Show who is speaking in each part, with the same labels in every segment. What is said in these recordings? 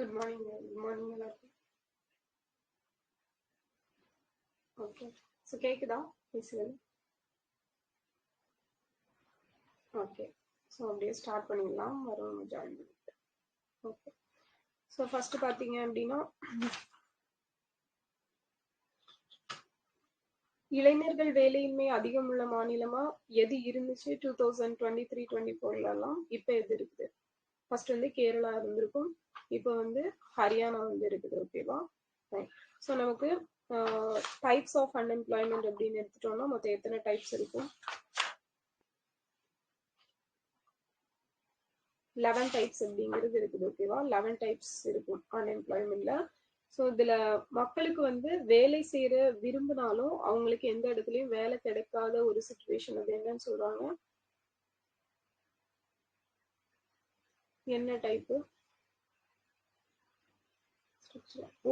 Speaker 1: Good morning. Good morning எல்லாருக்கும். Okay, so கேட்குதா பேசுகிறது? ஓகே, ஸோ அப்படியே ஸ்டார்ட் பண்ணிடலாம். வரும் ஜாயின் பண்ணிட்டு. ஓகே, ஸோ ஃபஸ்ட்டு பார்த்தீங்க அப்படின்னா இளைஞர்கள் வேலையின்மை அதிகம் உள்ள மாநிலமா எது இருந்துச்சு 2023-24 இப்போ எது இருக்குது? ஃபர்ஸ்ட் வந்து கேரளா இருந்திருக்கும், இப்போ வந்து ஹரியானா வந்து இருக்குது. ஓகேவா? ஸோ நமக்கு டைப்ஸ் ஆஃப் அன்எம்ப்ளாய்மெண்ட் அப்படின்னு எடுத்துட்டோம்னா மொத்தம் எத்தனை டைப்ஸ் இருக்கும்? 11 டைப்ஸ் அப்படிங்கிறது இருக்குது. ஓகேவா? 11 டைப்ஸ் இருக்கும் அன்எம்ப்ளாய்மெண்ட்ல. ஸோ இதுல மக்களுக்கு வந்து வேலை செய்யற விரும்பினாலும் அவங்களுக்கு எந்த இடத்துலயும் வேலை கிடைக்காத ஒரு சுச்சுவேஷன். அது என்னன்னு சொல்றாங்க? என்ன டைப்பு?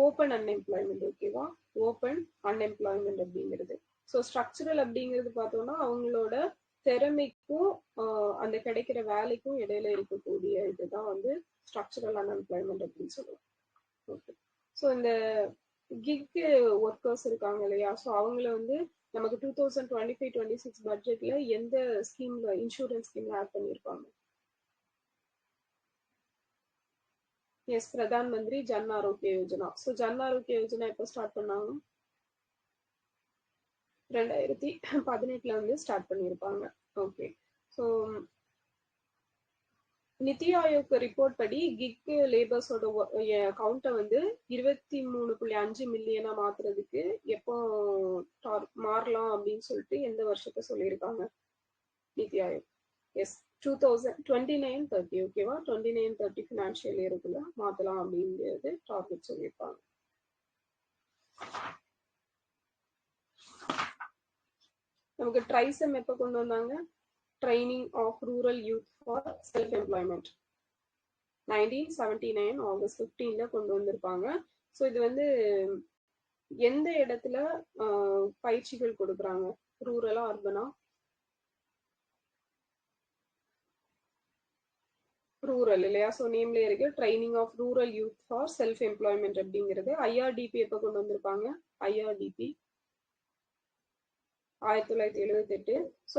Speaker 1: Open unemployment. ஓகேவா? ஓப்பன் அன்எம்ப்ளாய்மெண்ட் அப்படிங்கிறது. ஸோ ஸ்ட்ரக்சரல் அப்படிங்கிறது பார்த்தோம்னா அவங்களோட திறமைக்கும் அந்த கிடைக்கிற வேலைக்கும் இடையில இருக்கக்கூடிய இதுதான் வந்து ஸ்ட்ரக்சரல் அன்எம்ப்ளாய்மெண்ட் அப்படின்னு சொல்லுவோம். ஓகே, ஸோ இந்த கிக் ஒர்க்கர்ஸ் இருக்காங்க இல்லையா, ஸோ அவங்கள வந்து நமக்கு 2025-26 பட்ஜெட்ல எந்த ஸ்கீம்ல, இன்சூரன்ஸ் ஸ்கீம்ல ஆட் பண்ணியிருப்பாங்க? எஸ், பிரதான் மந்திரி ஜன் ஆரோக்கிய யோஜனா. ஸோ ஜன் ஆரோக்கிய யோஜனா எப்போ ஸ்டார்ட் பண்ணாங்க? 2018 வந்து ஸ்டார்ட் பண்ணியிருப்பாங்க. ஓகே, ஸோ நிதி ஆயோக் ரிப்போர்ட் படி கிக் லேபர்ஸோட கவுண்டை வந்து 23.5 மில்லியனா மாத்துறதுக்கு எப்போ மாறலாம் அப்படின்னு சொல்லிட்டு எந்த வருஷத்தை சொல்லியிருக்காங்க நிதி ஆயோக்? எஸ், 2029-30. ஓகேவா? 29-30 ஃபினான்ஷியல் இயருக்குள்ள மாத்தலாம் அப்படிங்கிறது டார்கெட் சொல்லியிருப்பாங்க. நமக்கு ட்ரைசம் எப்போ கொண்டு வந்தாங்க? Training of rural youth for self employment 1979 August 15 கொண்டு வந்திருப்பாங்க. ஸோ இது வந்து எந்த இடத்துல பயிற்சிகள் கொடுக்குறாங்க? ரூரலா அர்பனா? ரூரல் இல்லையா? ஸோ நேம்ல இருக்கு training of rural youth for self employment அப்படிங்கிறது. IRDP எப்போ கொண்டு வந்திருப்பாங்க? IRDP 1978. ஸோ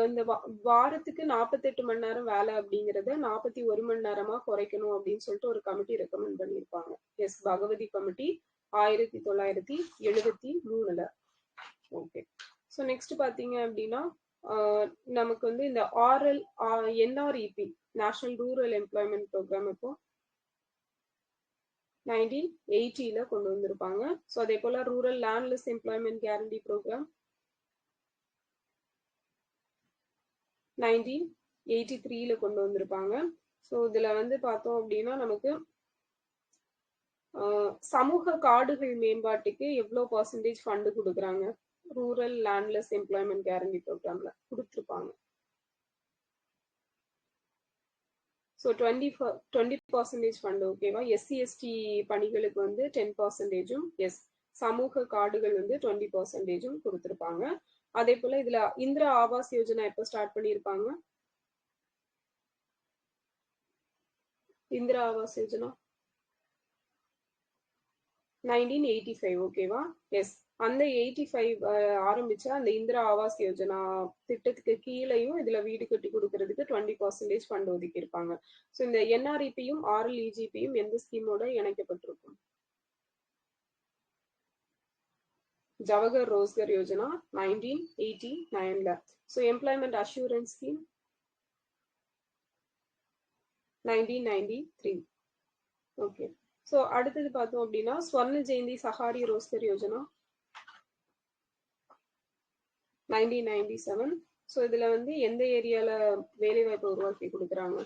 Speaker 1: இந்த வாரத்துக்கு 48 மணி நேரம் வேலை அப்படிங்கிறத 41 மணி நேரமா குறைக்கணும் அப்படின்னு சொல்லிட்டு ஒரு கமிட்டி ரெக்கமெண்ட் பண்ணியிருப்பாங்க. Yes, Bhagwati committee 1973. Okay, so next பார்த்தீங்க அப்படின்னா நமக்கு வந்து இந்த NREP national rural employment programme இப்போ 1980 கொண்டு வந்திருப்பாங்க. ஸோ அதே போல rural landless employment guarantee programme 1983 கொண்டு வந்திருப்பாங்க. ஸோ இதுல வந்து பார்த்தோம் அப்படின்னா நமக்கு சமூக காடுகள் மேம்பாட்டுக்கு எவ்வளோ % ஃபண்டு கொடுக்குறாங்க? ரூரல் லேண்ட்லெஸ் எம்ப்ளாய்மெண்ட் கேரண்டி ப்ரோக்ராம்ல கொடுத்துருப்பாங்க. So 20% fund. ஓகேவா? SC ST பணிகளுக்கு வந்து 10%, எஸ், சமூக காடுகள் வந்து 20% கொடுத்துருப்பாங்க. அதே போல இதுல இந்திரா ஆவாஸ் யோஜனா எப்போ ஸ்டார்ட் பண்ணியிருப்பாங்க? இந்திரா ஆவாஸ் யோஜனா 1985. ஓகேவா? எஸ், அந்த 85 ஆரம்பிச்ச அந்த இந்திரா ஆவாஸ் யோஜனா திட்டத்துக்கு கீழேயும் இதுல வீடு கட்டி கொடுக்கறதுக்கு 20% ஃபண்ட் ஒதுக்கி இருப்பாங்க. ஸோ இந்த NREPயும் RLEGPயும் எந்த ஸ்கீமோட இணைக்கப்பட்டிருக்கும்? Jawahar Rozgar Yojana 1989. So employment assurance scheme 1993. Okay, so அடுத்தது பார்த்தோம் அப்படின்னா ஸ்வர்ண ஜெயந்தி சஹாரி ரோஸ்கர் யோஜனா 1997. ஸோ இதுல வந்து எந்த ஏரியால வேலைவாய்ப்பை உருவாக்கி கொடுக்குறாங்க?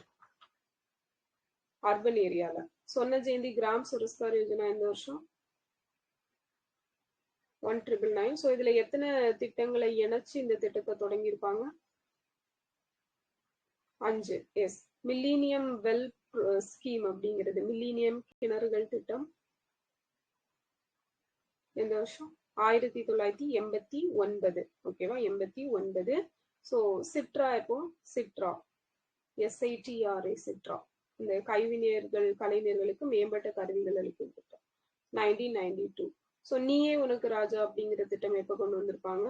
Speaker 1: அர்பன் ஏரியால. ஸ்வர்ண ஜெயந்தி கிராம் சுரஸ்கார் யோஜனா எந்த வருஷம்? 1999. ஸோ இதுல எத்தனை திட்டங்களை இணைச்சு இந்த திட்டத்தை தொடங்கியிருப்பாங்க? 5. எஸ், மில்லினியம் வெல் ஸ்கீம் அப்படிங்கிறது, மில்லினியம் கிணறுகள் திட்டம் எந்த வருஷம்? 1989. ஓகேவா? 89. ஸோ சிட்ரா எப்போ? சிட்ரா SITRA சிட்ரா இந்த கைவினைஞர்கள் கலைஞர்களுக்கு மேம்பட்ட கருவிகள் அளிக்கும் திட்டம் 1992. ஸோ நீயே உனக்கு ராஜா அப்படிங்கிற திட்டம் எப்போ கொண்டு வந்திருப்பாங்க?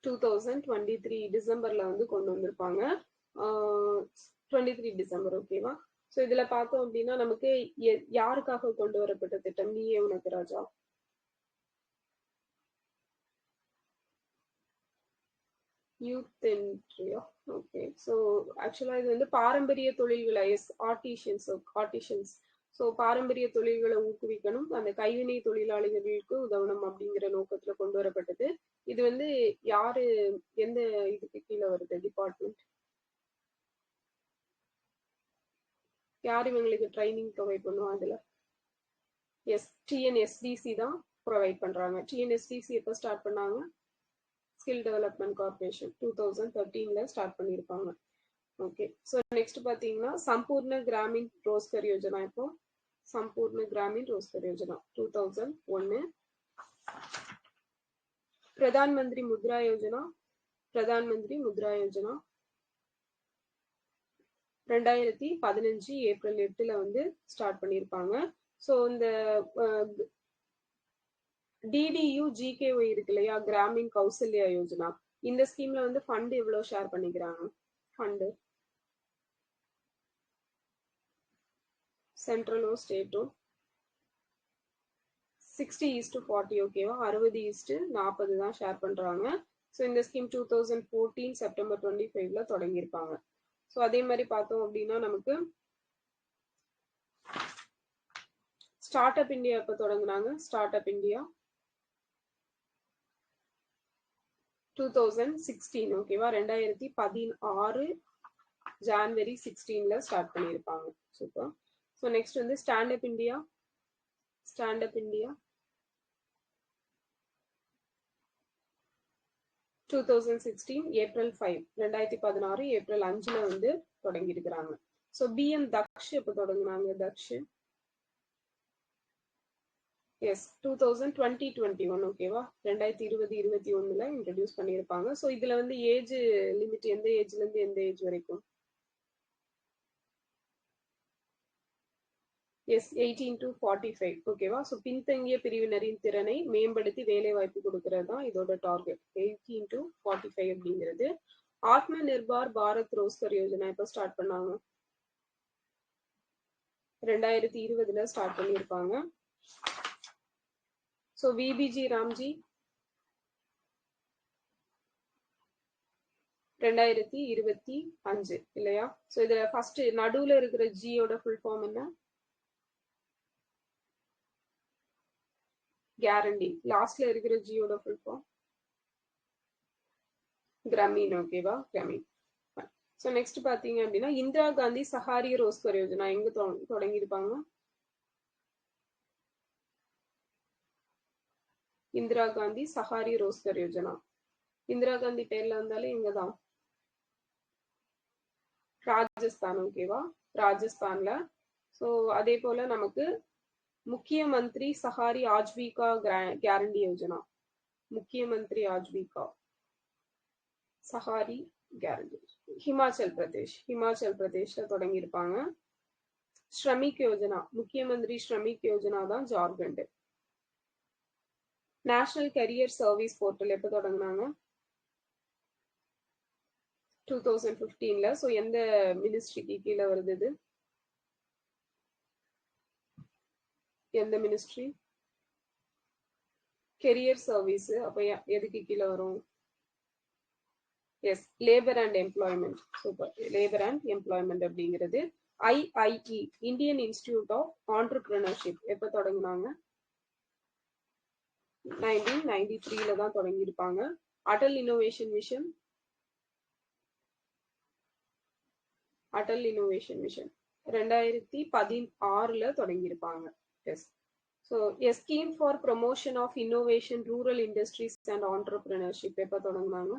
Speaker 1: 2023 டிசம்பர்ல வந்து கொண்டு வந்திருப்பாங்க. 23 டிசம்பர், ஓகேவா? ஸோ இதுல பார்த்தோம் அப்படின்னா நமக்கு யாருக்காக கொண்டு வரப்பட்ட திட்டம் நீயே உனக்கு ராஜா? யூத் என்ட்ரியா? ஓகே. ஸோ ஆக்சுவலா இது வந்து பாரம்பரிய தொழில்களை ஆர்டிஷன்ஸ் ஸோ பாரம்பரிய தொழில்களை ஊக்குவிக்கணும், அந்த கைவினை தொழிலாளிகளுக்கு உதவணும் அப்படிங்கிற நோக்கத்துல கொண்டு வரப்பட்டது. இது வந்து யாரு எந்த இதுக்கு கீழே வருது டிபார்ட்மெண்ட்? யார் இவங்களுக்கு ட்ரைனிங் ப்ரொவைட் பண்ணுவோம் அதுல? எஸ், டிஎன்எஸ்டிசி தான் ப்ரொவைட் பண்றாங்க. டிஎன்எஸ்டிசி எப்போ ஸ்டார்ட் பண்ணாங்க? ஸ்கில் டெவலப்மெண்ட் கார்பரேஷன் 2013ல ஸ்டார்ட் பண்ணியிருப்பாங்க. ஓகே. ஸோ நெக்ஸ்ட் பார்த்தீங்கன்னா சம்பூர்ண கிராமின் ரோஸ்கர் யோஜனா. இப்போ சம்பூர்ண கிராமின் ரோஸ்கர் யோஜனா 2001. பிரதான் மந்திரி முத்ரா யோஜனா 2015 ஏப்ரல் 8ல வந்து ஸ்டார்ட் பண்ணியிருப்பாங்க. ஸோ இந்த டிடியு ஜிகேஒய் இருக்கு இல்லையா, கிராமின் கௌசல்யா யோஜனா, இந்த ஸ்கீம்ல வந்து ஃபண்ட் எவ்வளவு ஷேர் பண்ணிக்கிறாங்க? ஃபண்டு சென்ட்ரலோ ஸ்டேட்டோ? 60:40, ஓகேவா? 60:40 தான் ஷேர் பண்றாங்க. ஸோ இந்த ஸ்கீம் 2014 செப்டம்பர் 25ல தொடங்கியிருப்பாங்க. ஸோ அதே மாதிரி பார்த்தோம் அப்படின்னா நமக்கு ஸ்டார்ட் அப் இந்தியா எப்போ தொடங்குனாங்க? ஸ்டார்ட் அப் இந்தியா 2016, ஓகேவா? 2016 ஜான்வரி 16ல ஸ்டார்ட் பண்ணியிருப்பாங்க. சூப்பர். ஸோ நெக்ஸ்ட் வந்து stand up India 2016 April 5, 2016 April 5ல வந்து தொடங்கி இருக்கிறாங்க. ஸோ பிஎம் தக்ஷ் எப்போ தொடங்குனாங்க? தக்ஷ் எஸ் 2021, ஓகேவா? 2020-21ல இன்ட்ரடியூஸ் பண்ணியிருப்பாங்க. ஸோ இதுல வந்து ஏஜ் லிமிட் எந்த ஏஜ்ல இருந்து எந்த ஏஜ் வரைக்கும்? எஸ் 18 to 45, ஓகேவா? ஸோ பின்தங்கிய பிரிவினரின் திறனை மேம்படுத்தி வேலை வாய்ப்பு கொடுக்கறது தான் இதோட டார்கெட் 18 to 45 அப்படிங்கிறது. ஆத்ம நிர்பார் பாரத் ரோஸ்கர் யோஜனா எப்போ ஸ்டார்ட் பண்ணாங்க? 2020ல ஸ்டார்ட் பண்ணியிருப்பாங்க. ஸோ விபிஜி ராம்ஜி 2025 இல்லையா? ஸோ இதுல ஃபர்ஸ்ட் நடுவுல இருக்கிற ஜியோட ஃபுல் ஃபார்ம் என்ன? கேரண்டி. லாஸ்ட்ல இருக்கிற ஜியோட ஃபுல் ஃபார்ம் கிராமீன், ஓகேவா? கிராமீன். ஸோ நெக்ஸ்ட் பாத்தீங்க அப்படின்னா இந்திரா காந்தி சஹாரி ரோஸ்கர் யோஜனா எங்க தொடங்கியிருப்பாங்க? இந்திரா காந்தி சஹாரி ரோஸ்கர் யோஜனா. இந்திரா காந்தி பேர்ல வந்தாலே எங்கதான்? ராஜஸ்தான், ஓகேவா? ராஜஸ்தான்ல. ஸோ அதே போல நமக்கு முக்கிய மந்திரி சஹாரி ஆஜீவிகா கேரண்டி யோஜனா, முக்கிய மந்திரி ஆஜீவிகா சஹாரி கேரண்டி ஹிமாச்சல் பிரதேஷ்ல தொடங்கியிருப்பாங்க. ஸ்ரமிக் யோஜனா, முக்கிய மந்திரி ஸ்ரமிக் யோஜனா தான் Jharkhand. National career service portal எப்போ தொடங்கினாங்க? 2015ல. ஸோ எந்த மினிஸ்ட்ரிக்கு கீழே வருது இது? எந்த மினிஸ்ட்ரி? Career service. அப்ப எதுக்கு கீழே வரும்? Yes, labour and employment. Super. Labour and employment அப்படிங்கிறது. IIE Indian Institute of Entrepreneurship எப்போ தொடங்கினாங்க? 1993ல தான் தொடங்கியிருப்பாங்க. அடல் இன்னோவேஷன் மிஷன் 2016ல தொடங்கியிருப்பாங்க. Yes. So a scheme for promotion of innovation rural industries and entrepreneurship எப்போ தொடங்கினாங்க?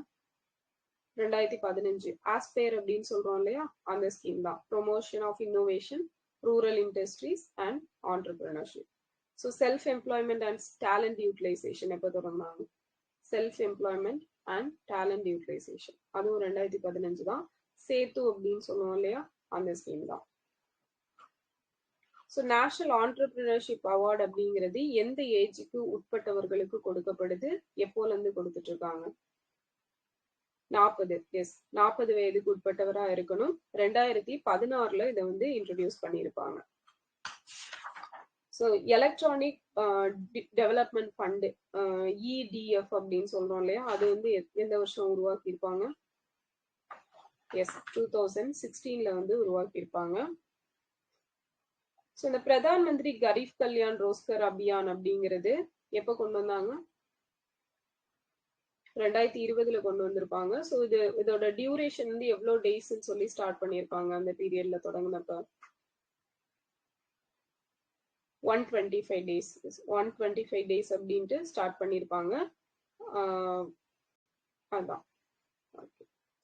Speaker 1: 2015. ஆஸ்பேர் அப்படின்னு சொல்றோம் இல்லையா, அந்த ஸ்கீம் தான். Promotion of innovation rural industries and entrepreneurship. So self employment and talent utilisation எப்போ தொடங்கினாங்க? Self employment and talent utilisation அதுவும் 2015 தான். சேத்து அப்படின்னு சொல்லுவோம் இல்லையா, அந்த ஸ்கீம் தான். ஸோ நேஷனல் ஆண்டர்பிரினர்ஷிப் அவார்டு அப்படிங்கிறது எந்த ஏஜுக்கு உட்பட்டவர்களுக்கு கொடுக்கப்படுது, எப்போல இருந்து கொடுத்துட்டு இருக்காங்க? 40. எஸ், 40 வயதுக்கு உட்பட்டவரா இருக்கணும். 2016 இதை வந்து இன்ட்ரடியூஸ் பண்ணியிருப்பாங்க. So electronic development fund, ETF அப்படின்னு சொல்றோம் இல்லையா, அது வந்து எந்த வருஷம் உருவாக்கியிருப்பாங்க? எஸ், 2016 வந்து உருவாக்கியிருப்பாங்க. ஸோ இந்த பிரதான் மந்திரி கரீப் கல்யாண் ரோஸ்கர் அபியான் அப்படிங்கிறது எப்போ கொண்டு வந்தாங்க? 2020 கொண்டு வந்திருப்பாங்க. ஸோ இதோட டியூரேஷன் வந்து எவ்வளோ டேஸ்ன்னு சொல்லி ஸ்டார்ட் பண்ணியிருப்பாங்க அந்த பீரியட்ல தொடங்கினப்ப? 125 days. 125 days அப்படின்ட்டு ஸ்டார்ட் பண்ணியிருப்பாங்க. அதான்.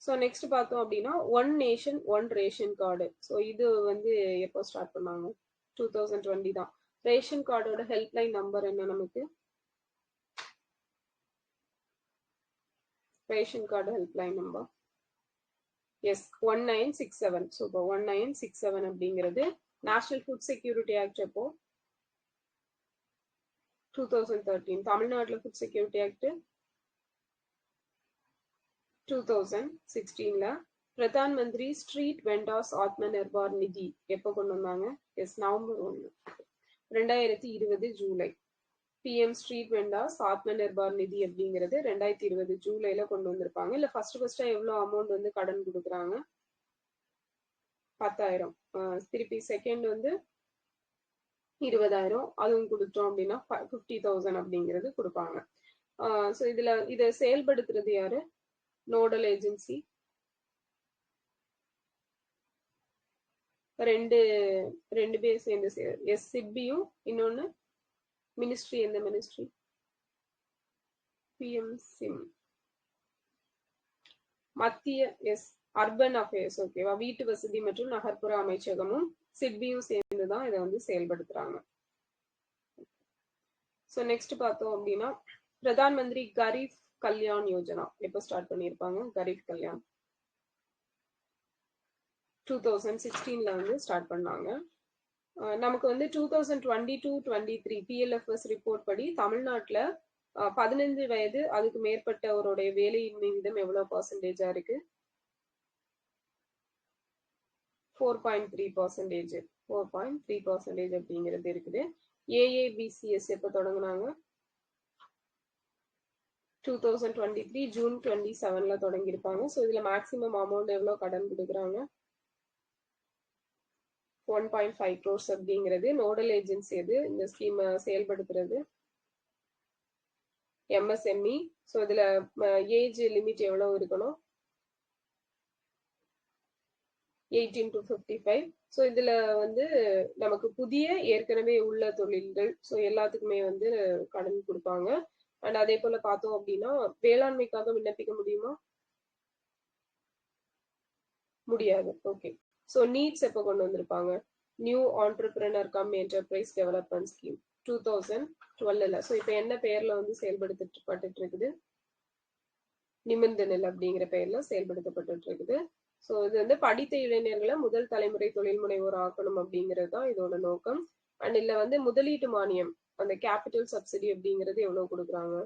Speaker 1: ஸோ நெக்ஸ்ட் பார்த்தோம் அப்படின்னா one nation one ration card. So இது வந்து எப்போ ஸ்டார்ட் பண்ணாங்க? 2020 தான். ரேஷன் கார்டோட ஹெல்ப்லைன் நம்பர் என்ன நமக்கு? Ration card helpline number yes 1967. So இப்போ 1967 அப்படிங்கிறது. நேஷனல் ஃபுட் செக்யூரிட்டி ஆக்ட் எப்போ? 2013. தமிழ்நாட்டில் food security act 2016. Pradhan Mantri street vendors Atma Nirbhar நிதி எப்போ கொண்டு வந்தாங்க? Yes, November 1, 2020 July. PM street vendors Atma Nirbhar நிதி அப்படிங்கிறது 2020 ஜூலைல கொண்டு வந்திருப்பாங்க. இல்ல ஃபர்ஸ்டா எவ்வளவு அமௌண்ட் வந்து கடன் கொடுக்குறாங்க? 10,000. திருப்பி செகண்ட் வந்து 20,000, அதுவும் கொடுத்தோம் அப்படின்னா 50,000 அப்படிங்கிறது கொடுப்பாங்க. ஸோ இதை செயல்படுத்துறது யாரு? Nodal agency. ரெண்டு பேர் சேர்ந்து எஸ் சிட்பியும் இன்னொன்னு மினிஸ்ட்ரி. எந்த மினிஸ்ட்ரி? PM sim. மத்திய எஸ் அர்பன் அஃபேர்ஸ். ஓகேவா, வீட்டு வசதி மற்றும் நகர்ப்புற அமைச்சகமும் சிட்பியும் சேர்ந்துதான் இதை வந்து செயல்படுத்துறாங்க. ஸோ நெக்ஸ்ட் பார்த்தோம் அப்படின்னா பிரதான் மந்திரி கரீப் கல்யாண் யோஜனா எப்போ ஸ்டார்ட் பண்ணியிருப்பாங்க? கரீப் கல்யாண் 2016 வந்து ஸ்டார்ட் பண்ணாங்க. நமக்கு வந்து 2022-23 PLFS ரிப்போர்ட் படி தமிழ்நாட்டில் 15 வயது அதுக்கு மேற்பட்டவருடைய வேலையின்மை விதம் எவ்வளவு பர்சன்டேஜா இருக்கு? 4.3%. 4.3% அப்படிங்கிறது இருக்குது. AABCS எப்போ தொடங்கினாங்க? 2023 ஜூன் 27 தொடங்கியிருப்பாங்க. ஸோ இதுல மேக்சிமம் அமௌண்ட் எவ்வளவு கடன் கொடுக்குறாங்க? 1.5 crores அப்படிங்கிறது. நோடல் ஏஜென்சி எது இந்த ஸ்கீம் செயல்படுத்துறது? MSME. ஸோ இதுல ஏஜ் லிமிட் எவ்வளவு இருக்கணும்? 18 to 55. ஸோ இதுல வந்து நமக்கு புதிய ஏற்கனவே உள்ள தொழில்கள் ஸோ எல்லாத்துக்குமே வந்து கடன் கொடுப்பாங்க. அண்ட் அதே போல பார்த்தோம் அப்படின்னா வேளாண்மைக்காக விண்ணப்பிக்க முடியுமா? முடியாது. ஓகே. ஸோ நீட்ஸ் எப்போ கொண்டு வந்திருப்பாங்க? New entrepreneur come enterprise development scheme 2012. So இப்போ என்ன பெயர்ல வந்து செயல்படுத்தப்பட்டு இருக்குது? நிமிர்ந்த நெல் அப்படிங்கிற பெயர்ல செயல்படுத்தப்பட்டு இருக்குது. ஸோ இது வந்து படித்த இளைஞர்களை முதல் தலைமுறை தொழில் முனைவோர் ஆக்கணும் அப்படிங்கிறது தான் இதோட நோக்கம். அண்ட் இதுல வந்து முதலீட்டு மானியம் அந்த கேபிட்டல் சப்சிடி அப்படிங்கிறது எவ்வளவு கொடுக்குறாங்க?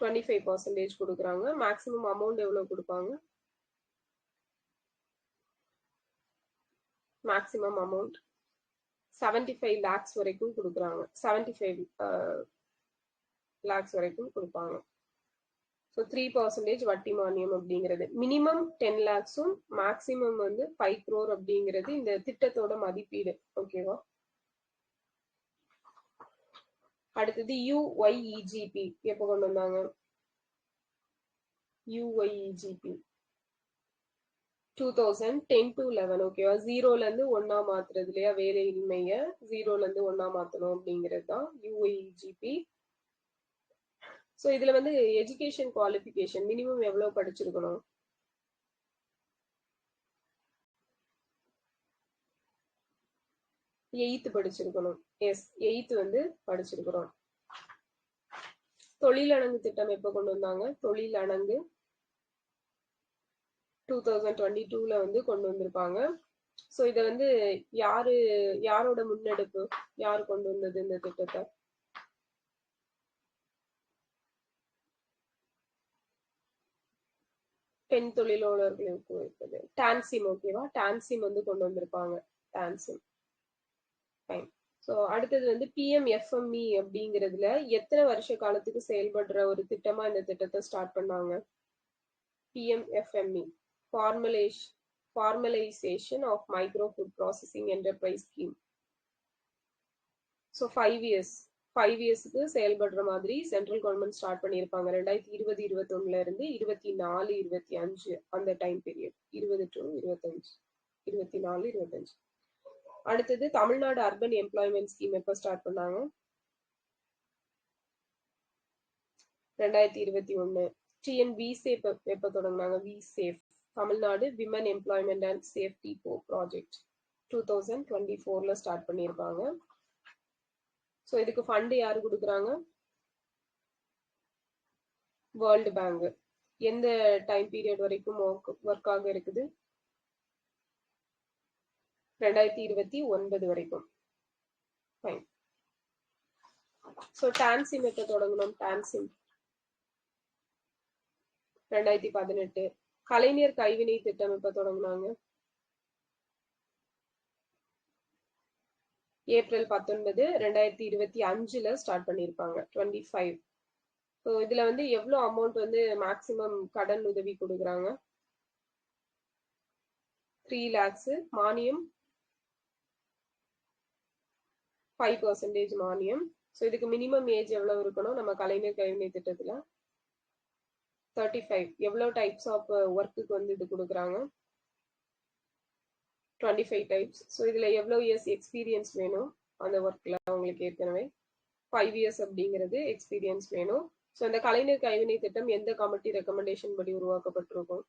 Speaker 1: 25% கொடுக்குறாங்க. மேக்சிமம் அமௌண்ட் எவ்வளவு கொடுப்பாங்க? மேக்சிமம் அமௌண்ட் 75 lakhs வரைக்கும் கொடுக்குறாங்க. 75 lakhs வரைக்கும் கொடுப்பாங்க. ஸோ 3% வட்டி மானியம் அப்படிங்கிறது. மினிமம் 10 lakhsம் மேக்சிமம் வந்து 5 crore அப்படிங்கிறது இந்த திட்டத்தோட மதிப்பீடு. ஓகேவா? அடுத்தது UYEGP எப்போ கொண்டு வந்தாங்க? UYEGP 2010 to 11. ஓகேவா? 0ல இருந்து 1 மாத்துறது இல்லையா, வேலையின்மைய 0ல இருந்து 1 மாத்தணும் அப்படிங்கிறது தான் UYEGP. ஸோ இதுல வந்து எஜுகேஷன் குவாலிஃபிகேஷன் மினிமம் எவ்வளவு படிச்சிருக்கணும்? 8th படிச்சிருக்கணும். எஸ், 8th வந்து படிச்சிருக்கிறோம். தொழிலணங்கு திட்டம் எப்போ கொண்டு வந்தாங்க? தொழிலணங்கு 2022ல வந்து கொண்டு வந்திருப்பாங்க. ஸோ இதை வந்து யாரோட முன்னெடுப்பு, யார் கொண்டு வந்தது இந்த திட்டத்தை? பெண் தொழிலாளர்களுக்கு இருக்குது டான்சிம். ஓகேவா, டான்சிம் வந்து கொண்டு வந்திருப்பாங்க. டான்சிம். ஃபைன். ஸோ அடுத்தது வந்து பிஎம்எஃப்எம்இ அப்படிங்கிறதுல எத்தனை வருஷ காலத்துக்கு செயல்படுற ஒரு திட்டமா இந்த திட்டத்தை ஸ்டார்ட் பண்ணாங்க? PMFME, formalisation of micro food processing enterprise scheme. So 5 இயர்ஸ்க்கு செயல்படுற மாதிரி சென்ட்ரல் கவர்மெண்ட் ஸ்டார்ட் பண்ணியிருப்பாங்க. 2020-21 இருந்து 24-25 அந்த டைம் பீரியட். 20 to 25, 24-25. அடுத்தது தமிழ்நாடு அர்பன் எம்ப்ளாய்மெண்ட் ஸ்கீம் எப்போ ஸ்டார்ட் பண்ணாங்க? 2021. டிஎன் விசேஃப் எப்போ தொடங்கினாங்க? WeSafe, Tamil Nadu women employment and safety project, 2024ல ஸ்டார்ட் பண்ணியிருப்பாங்க. ஸோ இதுக்கு ஃபண்டு யாரு கொடுக்குறாங்க? World bank. எந்த டைம் பீரியட் வரைக்கும் ஒர்க் ஆக இருக்குது? 2029 வரைக்கும். ஃபைன். ஸோ டான்சிம் எப்போ தொடங்கணும்? டான்சிம் 2018. கலைஞர் கைவினை திட்டம் எப்போ தொடங்கினாங்க? ஏப்ரல் 19, 2025ல ஸ்டார்ட் பண்ணியிருப்பாங்க. 25. ஸோ இதுல வந்து எவ்வளோ அமௌண்ட் வந்து மேக்சிமம் கடன் உதவி கொடுக்குறாங்க? 3 lakhs. மானியம் 5% மானியம். ஸோ இதுக்கு மினிமம் ஏஜ் எவ்வளவு இருக்கணும் நம்ம கலைஞர் கைவினை திட்டத்துல? 35. எவ்வளோ டைப்ஸ் ஆஃப் ஒர்க்குக்கு வந்து இது கொடுக்குறாங்க? 25 டைப்ஸ். ஸோ இதுல எவ்வளோ இயர்ஸ் எக்ஸ்பீரியன்ஸ் வேணும் அந்த ஒர்க்ல? உங்களுக்கு ஏற்கனவே 5 years அப்படிங்கிறது எக்ஸ்பீரியன்ஸ் வேணும். ஸோ இந்த கலைஞர் கைவினை திட்டம் எந்த கமிட்டி ரெக்கமெண்டேஷன் படி உருவாக்கப்பட்டிருக்கும்?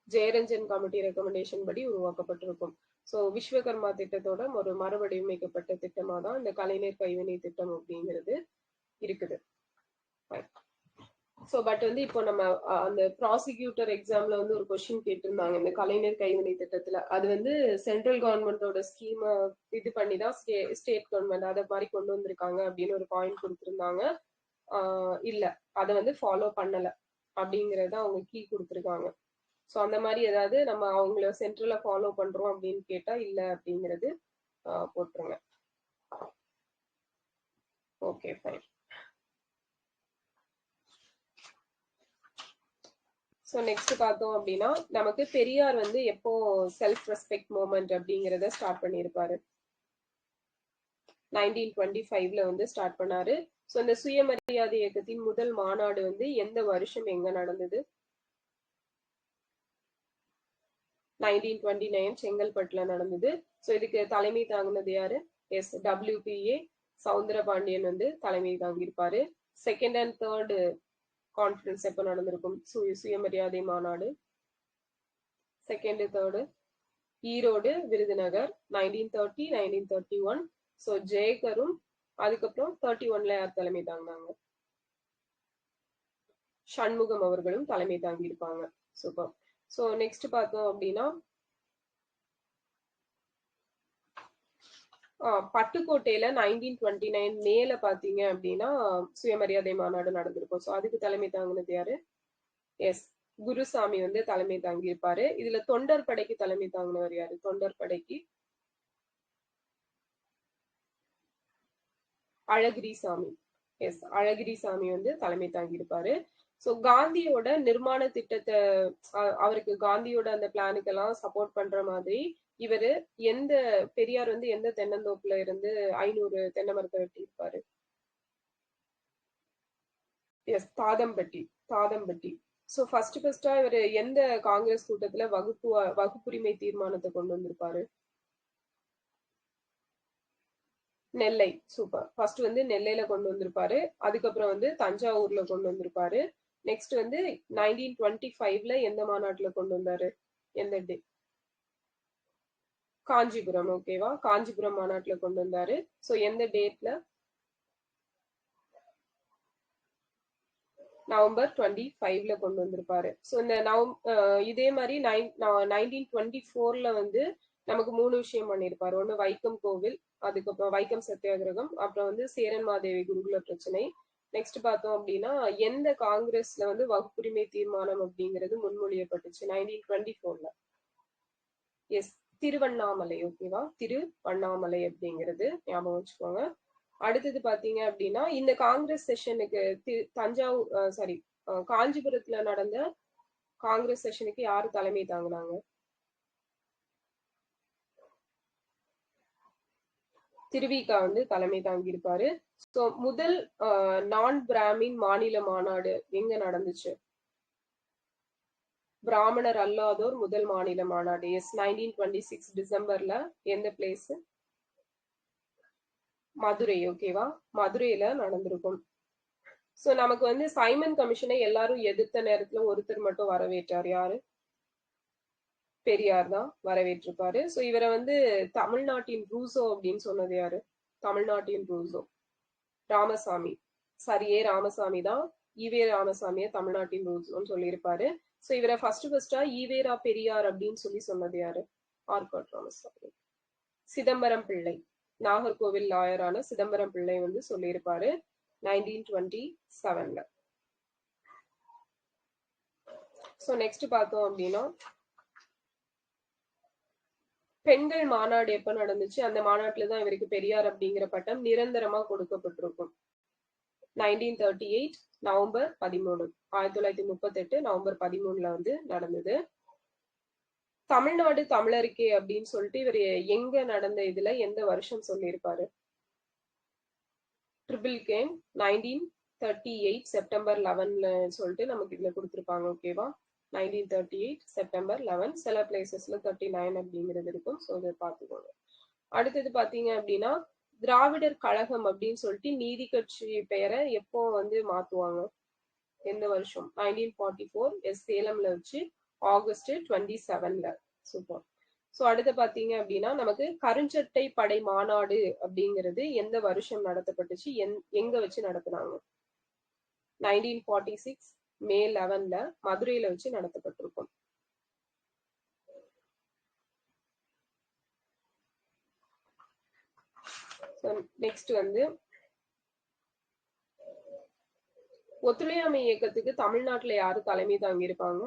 Speaker 1: ஜெயரஞ்சன் கமிட்டி ரெக்கமெண்டேஷன் படி உருவாக்கப்பட்டிருக்கும். ஸோ விஸ்வகர்மா திட்டத்தோட ஒரு மறுவடிவமைக்கப்பட்ட திட்டமா தான் இந்த கலைஞர் கைவினை திட்டம் அப்படிங்கிறது இருக்குது. ஸோ பட் வந்து இப்போ நம்ம அந்த ப்ராசிக்யூட்டர் எக்ஸாம்ல வந்து ஒரு கொஸ்டின் கேட்டிருந்தாங்க இந்த கலைஞர் கைவினை திட்டத்துல. அது வந்து சென்ட்ரல் கவர்மெண்டோட ஸ்கீமை இது பண்ணி தான் ஸ்டேட் கவர்மெண்ட் அதை மாதிரி கொண்டு வந்திருக்காங்க அப்படின்னு ஒரு பாயிண்ட் கொடுத்துருந்தாங்க. இல்ல, அதை வந்து ஃபாலோ பண்ணல அப்படிங்கறத அவங்க கீ கொடுத்துருக்காங்க. ஸோ அந்த மாதிரி ஏதாவது நம்ம அவங்கள சென்ட்ரலா ஃபாலோ பண்றோம் அப்படின்னு கேட்டா இல்ல அப்படிங்கிறது போட்டுருங்க. Okay, fine. ஸோ நெக்ஸ்ட் பார்த்தோம் அப்படின்னா நமக்கு பெரியார் வந்து எப்போ செல்ஃப் ரெஸ்பெக்ட் மூமெண்ட் அப்படிங்கிறத ஸ்டார்ட் பண்ணியிருப்பாரு? 1925ல வந்து ஸ்டார்ட் பண்ணாரு. ஸோ இந்த சுயமரியாதை இயக்கத்தின் முதல் மாநாடு வந்து எந்த வருஷம் எங்க நடந்தது? 1929 செங்கல்பட்டுல நடந்தது. ஸோ இதுக்கு தலைமை தாங்கினது யாரு? எஸ், WPA சவுந்தரபாண்டியன் வந்து தலைமை தாங்கியிருப்பாரு. செகண்ட் அண்ட் தேர்டு கான்ஃபரன்ஸ் எப்போ நடந்திருக்கும்? சுயமரியாதை மாநாடு second third Erode, Virudhunagar, 1930, 1931. So ஜெயகரும் அதுக்கப்புறம் 31ல யார் தலைமை தாங்கினாங்க? சண்முகம் அவர்களும் தலைமை தாங்கி இருப்பாங்க. சூப்பர். ஸோ நெக்ஸ்ட் பார்த்தோம் அப்படின்னா பட்டுக்கோட்டையில 1929 மேல பாத்தீங்க அப்படின்னா சுயமரியாதை மாநாடு நடந்திருக்கும். ஸோ அதுக்கு தலைமை தாங்கினது யாரு? எஸ், குருசாமி வந்து தலைமை தாங்கி இருப்பாரு. இதுல தொண்டர் படைக்கு தலைமை தாங்கினவர் யாரு? தொண்டர் படைக்கு அழகிரிசாமி. எஸ், அழகிரிசாமி வந்து தலைமை தாங்கி இருப்பாரு. ஸோ காந்தியோட நிர்மாண திட்டத்தை அவருக்கு காந்தியோட அந்த பிளானுக்கெல்லாம் சப்போர்ட் பண்ற மாதிரி இவரு பெரியார் வந்து எந்த தென்னந்தோப்புல இருந்து 500 தென்னை மரத்தை வெட்டி இருப்பாரு? எஸ், தாதம்பட்டி. ஸோ ஃபர்ஸ்டா இவர் எந்த காங்கிரஸ் கூட்டத்துல வகுப்புரிமை தீர்மானத்தை கொண்டு வந்திருப்பாரு? நெல்லை. சூப்பர். ஃபர்ஸ்ட் வந்து நெல்லையில கொண்டு வந்திருப்பாரு. அதுக்கப்புறம் வந்து தஞ்சாவூர்ல கொண்டு வந்திருப்பாரு. நெக்ஸ்ட் வந்து 1925ல எந்த மாநாட்டுல கொண்டு வந்தாரு? எந்த டே? காஞ்சிபுரம். ஓகேவா, காஞ்சிபுரம் மாநாட்டுல கொண்டு வந்தாரு. ஸோ எந்த டேட்ல? நவம்பர் 25ல கொண்டு வந்திருப்பாரு. ஸோ இந்த இதே மாதிரி 1924ல வந்து நமக்கு 3 விஷயம் பண்ணியிருப்பாரு. ஒண்ணு வைக்கம் கோவில், அதுக்கப்புறம் வைக்கம் சத்தியாகிரகம், அப்புறம் வந்து சேரன் மாதேவி குருகுல பிரச்சனை. நெக்ஸ்ட் பார்த்தோம் அப்படின்னா எந்த காங்கிரஸ்ல வந்து வகுப்புரிமை தீர்மானம் அப்படிங்கிறது முன்மொழியப்பட்டுச்சு 1924ல? எஸ், திருவண்ணாமலை. ஓகேவா, திருவண்ணாமலை அப்படிங்கிறது ஞாபகம் வச்சுக்கோங்க. அடுத்தது பாத்தீங்க அப்படின்னா இந்த காங்கிரஸ் செஷனுக்கு தஞ்சாவூர் காஞ்சிபுரத்துல நடந்த காங்கிரஸ் செஷனுக்கு யாரு தலைமை தாங்கினாங்க? திருவிக வந்து தலைமை தாங்கி இருப்பாரு. ஸோ முதல் நான் பிராமின் மாநில மாநாடு எங்க நடந்துச்சு? பிராமணர் அல்லாதோர் முதல் மாநில மாநாடு. எஸ், 1926 டிசம்பர்ல. எந்த பிளேஸ்? மதுரை. ஓகேவா, மதுரையில நடந்திருக்கும். சோ நமக்கு வந்து சைமன் கமிஷனை எல்லாரும் எதிர்த்த நேரத்துல ஒருத்தர் மட்டும் வரவேற்றார். யாரு? பெரியார் தான் வரவேற்றிருப்பாரு. சோ இவரை வந்து தமிழ்நாட்டின் ரூசோ அப்படின்னு சொன்னது யாரு? தமிழ்நாட்டின் ரூசோ ராமசாமி. சரியே, ராமசாமி தான் ஈவே ராமசாமிய தமிழ்நாட்டின் ரூசோன்னு சொல்லியிருப்பாரு. சோ இவரை ஃபர்ஸ்டா ஈவேரா பெரியார் அப்படின்னு சொன்னது யாரு? ஆர்காட் ராமசாமி. சிதம்பரம் பிள்ளை, நாகர்கோவில் லாயரான சிதம்பரம் பிள்ளை வந்து சொல்லியிருப்பாரு 1927ல. சோ நெக்ஸ்ட் பார்த்தோம் அப்படின்னா பெண்கள் மாநாடு எப்ப நடந்துச்சு? அந்த மாநாட்டுலதான் இவருக்கு பெரியார் அப்படிங்கிற பட்டம் நிரந்தரமா கொடுக்கப்பட்டிருக்கும். 1938 நவம்பர் 13. 1938 நவம்பர் 13ல வந்து நடந்தது. தமிழ்நாடு தமிழருக்கே அப்படின்னு சொல்லிட்டு இவர் எங்க நடந்த இதுல எந்த வருஷம் சொல்லியிருப்பாரு? ட்ரிபிள் கேம் 1938 செப்டம்பர் 11ல சொல்லிட்டு நமக்கு இதுல கொடுத்துருப்பாங்க. ஓகேவா, 1938 செப்டம்பர் 11. சில பிளேசஸ்ல 39 அப்படிங்கிறது இருக்கும். ஸோ இதை பார்த்துக்கோங்க. அடுத்தது பாத்தீங்க அப்படின்னா திராவிடர் கழகம் அப்படின்னு சொல்லிட்டு நீதி கட்சி பெயரை எப்போ வந்து மாத்துவாங்க? எந்த வருஷம்? 1944. எஸ், சேலம்ல வச்சு ஆகஸ்ட் 27ல. சூப்பர். ஸோ அடுத்து பாத்தீங்க அப்படின்னா நமக்கு கருஞ்சட்டை படை மாநாடு அப்படிங்கிறது எந்த வருஷம் நடத்தப்பட்டுச்சு? எங்க வச்சு நடத்தினாங்க? 1946 மே 11ல மதுரையில வச்சு நடத்தப்பட்டிருக்கும். நெக்ஸ்ட் வந்து ஒத்துழையாமை இயக்கத்துக்கு தமிழ்நாட்டுல யாரு தலைமை தாங்கி இருப்பாங்க?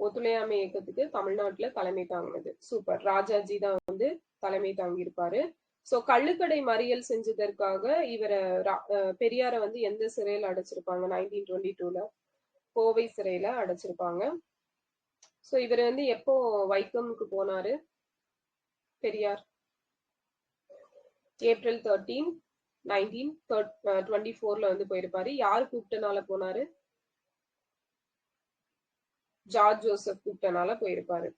Speaker 1: ஒத்துழையாமை இயக்கத்துக்கு தமிழ்நாட்டுல தலைமை தாங்கினது சூப்பர் ராஜாஜி தான் வந்து தலைமை தாங்கி இருப்பாரு. சோ கள்ளுக்கடை மறியல் செஞ்சதற்காக இவரை பெரியார வந்து எந்த சிறையில அடைச்சிருப்பாங்க? 1922ல கோவை சிறையில அடைச்சிருப்பாங்க. சோ இவர் வந்து எப்போ வைக்கமுக்கு போனாரு பெரியார்? ஏப்ரல் 13 1924ல வந்து போயிருப்பாரு. யாரு கூப்பிட்டனால போனாரு? ஜார்ஜ் ஜோசப் கூப்பிட்டனால போயிருப்பாரு.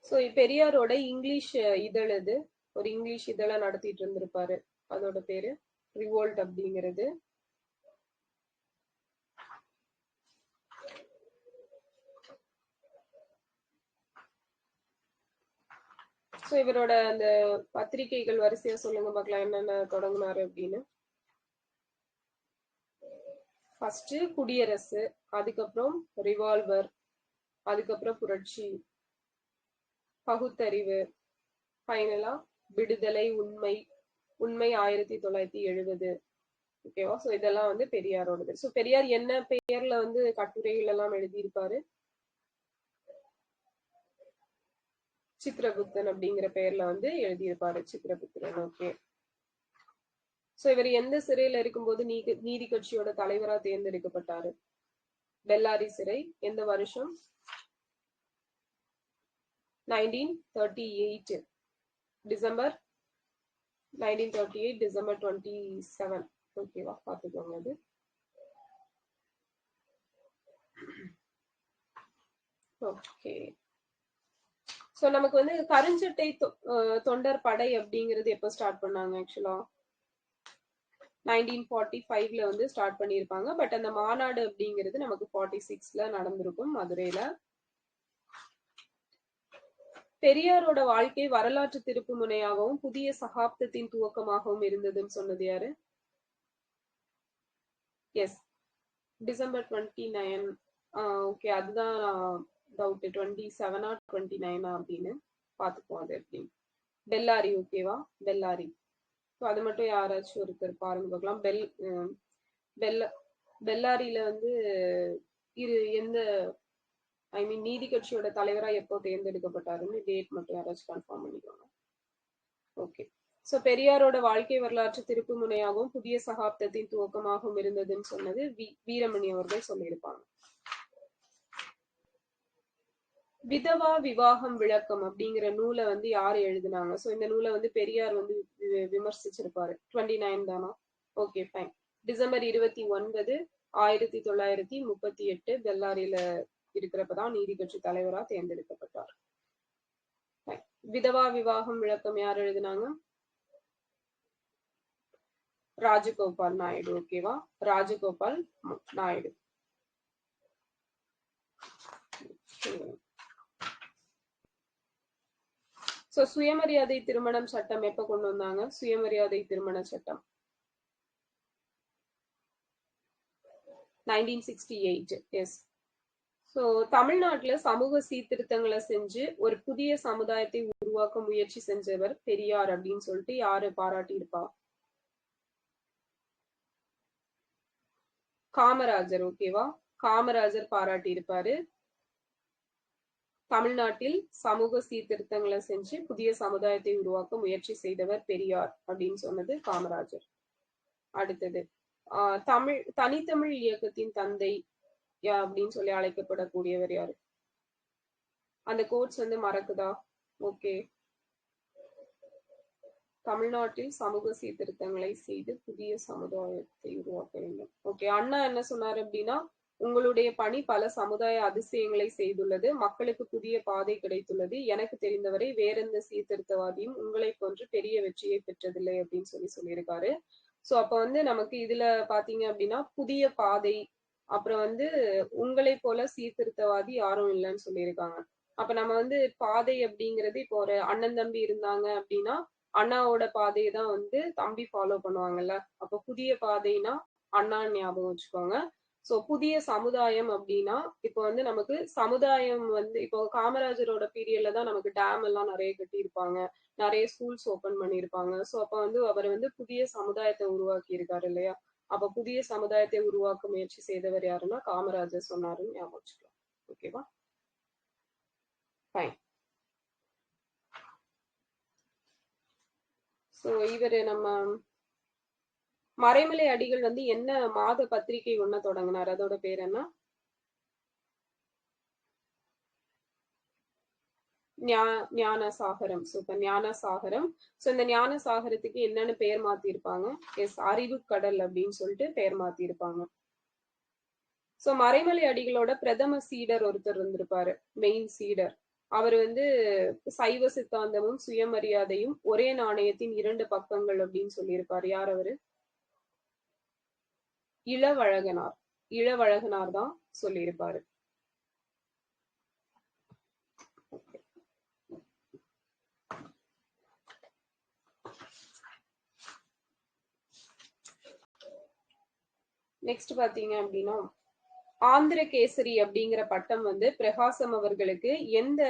Speaker 1: சோ பெரியாரோட இங்கிலீஷ் இதழ் இது, ஒரு இங்கிலீஷ் இதழ நடத்திட்டு இருந்திருப்பாரு. அதோட பேரு ரிவோல்ட் அப்படிங்கிறது. சோ இவரோட அந்த பத்திரிகைகள் வரிசையா சொல்லுங்க பார்க்கலாம், என்னென்ன தொடங்கினாரு அப்படின்னு. ஃபர்ஸ்ட் குடியரசு, அதுக்கப்புறம் ரிவால்வர், அதுக்கப்புறம் புரட்சி, பகுத்தறிவு, ஃபைனலா விடுதலை, உண்மை 1970. ஓகேவா, சோ இதெல்லாம் வந்து பெரியாரோடது. சோ பெரியார் என்ன பெயர்ல வந்து கட்டுரைகள் எல்லாம் எழுதியிருப்பாரு? சித்திரகுப்தன் அப்படிங்கிற பெயர்ல வந்து எழுதியிருப்பாரு, சித்திரகுப்தன். ஓகே. சோ இவர் எந்த சிறையில இருக்கும்போது நீதி கட்சியோட தலைவரா தேர்ந்தெடுக்கப்பட்டாரு? பெல்லாரி சிறை. எந்த வருஷம்? 1938 டிசம்பர் 1938 டிசம்பர் 27. ஓகேவா, பாத்துக்கோங்க அது. ஓகே. சோ நமக்கு வந்து கருஞ்சட்டை தொண்டர் படை அப்படிங்கிறது எப்ப ஸ்டார்ட் பண்ணாங்க? ஆக்சுவலா 1945ல வந்து ஸ்டார்ட் பண்ணியிருப்பாங்க. பட் அந்த மாநாடு அப்படிங்கிறது நமக்கு 46ல நடந்திருக்கும் மதுரையில. பெரியாரோட வாழ்க்கை வரலாற்று திருப்பு முனையாகவும் புதிய சகாப்தத்தின் துவக்கமாகவும் இருந்ததுன்னு சொன்னது யாரு? Yes, December 29. ஓகே, அதுதான் டவுட். 27 29 அப்படின்னு பார்த்துக்குவோம் அது எப்படின்னு. பெல்லாரி ஓகேவா? பெல்லாரி. ஸோ அது மட்டும் யாராச்சும் ஒருத்தர் பாருங்க பார்க்கலாம். பெல்லாரியில வந்து எந்த நீதி கட்சியோட தலைவரா எப்போ தேர்ந்தெடுக்கப்பட்டாருன்னு டேட் மட்டும் யாராச்சும் கன்ஃபார்ம் பண்ணிக்கோங்க. ஓகே. சோ பெரியாரோட வாழ்க்கை வரலாற்று திருப்பு முனையாகவும் புதிய சகாப்தத்தின் துவக்கமாகவும் இருந்ததுன்னு சொன்னது வீரமணி அவர்கள் சொல்லியிருப்பாங்க. விதவா விவாகம் விளக்கம் அப்படிங்கிற நூலை வந்து யாரு எழுதினாங்க? சோ இந்த நூலை வந்து பெரியார் வந்து விமர்சிச்சிருப்பாரு. 29 தானா? Okay fine. December 29, 1938 பெல்லாரியில இருக்கிறப்பதான் நீதி கட்சி தலைவரா தேர்ந்தெடுக்கப்பட்டார். விதவா விவாகம் விளக்கம் யார் எழுதினாங்க? ராஜகோபால் நாயுடு ஓகேவா? ராஜகோபால் நாயுடு. சோ சுயமரியாதை திருமணம் சட்டம் எப்ப கொண்டு வந்தாங்க? சுயமரியாதை திருமண சட்டம் 1968. எஸ். ஸோ தமிழ்நாட்டுல சமூக சீர்திருத்தங்களை செஞ்சு ஒரு புதிய சமுதாயத்தை உருவாக்க முயற்சி செஞ்சவர் பெரியார் அப்படின்னு சொல்லிட்டு யாரு பாராட்டி இருப்பா? காமராஜர் ஓகேவா? காமராஜர் பாராட்டி இருப்பாரு. தமிழ்நாட்டில் சமூக சீர்திருத்தங்களை செஞ்சு புதிய சமுதாயத்தை உருவாக்க முயற்சி செய்தவர் பெரியார் அப்படின்னு சொன்னது காமராஜர். அடுத்தது தனித்தமிழ் இயக்கத்தின் தந்தை அப்படின்னு சொல்லி அழைக்கப்படக்கூடியவர் யாரு? அந்த கோட்ஸ் வந்து மறக்குதா? ஓகே. தமிழ்நாட்டில் சமூக சீர்திருத்தங்களை செய்து புதிய சமுதாயத்தை உருவாக்க வேண்டும். ஓகே. அண்ணா என்ன சொன்னார் அப்படின்னா, உங்களுடைய பணி பல சமுதாய அதிசயங்களை செய்துள்ளது, மக்களுக்கு புதிய பாதை கிடைத்துள்ளது, எனக்கு தெரிந்தவரை வேறெந்த சீர்திருத்தவாதியும் உங்களை போன்று பெரிய வெற்றியை பெற்றதில்லை அப்படின்னு சொல்லியிருக்காரு. சோ அப்ப வந்து நமக்கு இதுல பாத்தீங்க அப்படின்னா புதிய பாதை, அப்புறம் வந்து உங்களை போல சீர்திருத்தவாதி யாரும் இல்லைன்னு சொல்லியிருக்காங்க. அப்ப நம்ம வந்து பாதை அப்படிங்கிறது, இப்போ ஒரு அண்ணன் தம்பி இருந்தாங்க அப்படின்னா அண்ணாவோட பாதையை தான் வந்து தம்பி ஃபாலோ பண்ணுவாங்கல்ல. அப்ப புதிய பாதைனா அண்ணா ஞாபகம் வச்சுக்கோங்க. சோ புதிய சமுதாயம் அப்படின்னா இப்போ வந்து நமக்கு சமுதாயம் வந்து இப்போ காமராஜரோட பீரியட்ல தான் நமக்கு டேம் எல்லாம் நிறைய கட்டியிருப்பாங்க, நிறைய ஸ்கூல்ஸ் ஓபன் பண்ணியிருப்பாங்க. சோ அப்ப வந்து அவர் வந்து புதிய சமுதாயத்தை உருவாக்கி இருக்காரு இல்லையா? அப்ப புதிய சமுதாயத்தை உருவாக்க முயற்சி செய்தவர் யாருன்னா காமராஜர் சொன்னாருன்னு ஞாபகம் வச்சுக்கலாம். ஓகேவா? ஃபைன். சோ இவரு நம்ம மறைமலை அடிகள் வந்து என்ன மாத பத்திரிகை ஒண்ணு தொடங்கினார்? அதோட பேர் என்ன? ஞான சாகரம். சூப்பர், ஞான சாகரம். சோ இந்த ஞான சாகரத்துக்கு என்னன்னு பேர் மாத்தி இருப்பாங்க? எஸ், அறிவு கடல் அப்படின்னு சொல்லிட்டு பேர் மாத்தி இருப்பாங்க. சோ மறைமலை அடிகளோட பிரதம சீடர் ஒருத்தர் இருந்திருப்பாரு, மெயின் சீடர். அவர் வந்து சைவ சித்தாந்தமும் சுயமரியாதையும் ஒரே நாணயத்தின் இரண்டு பக்கங்கள் அப்படின்னு சொல்லியிருப்பாரு. யார் அவரு? இளவழகனார். இளவழகனார் தான் சொல்லியிருப்பாரு. நெக்ஸ்ட் பாத்தீங்க அப்படின்னா ஆந்திர கேசரி அப்படிங்கிற பட்டம் வந்து பிரகாசம் அவர்களுக்கு எந்த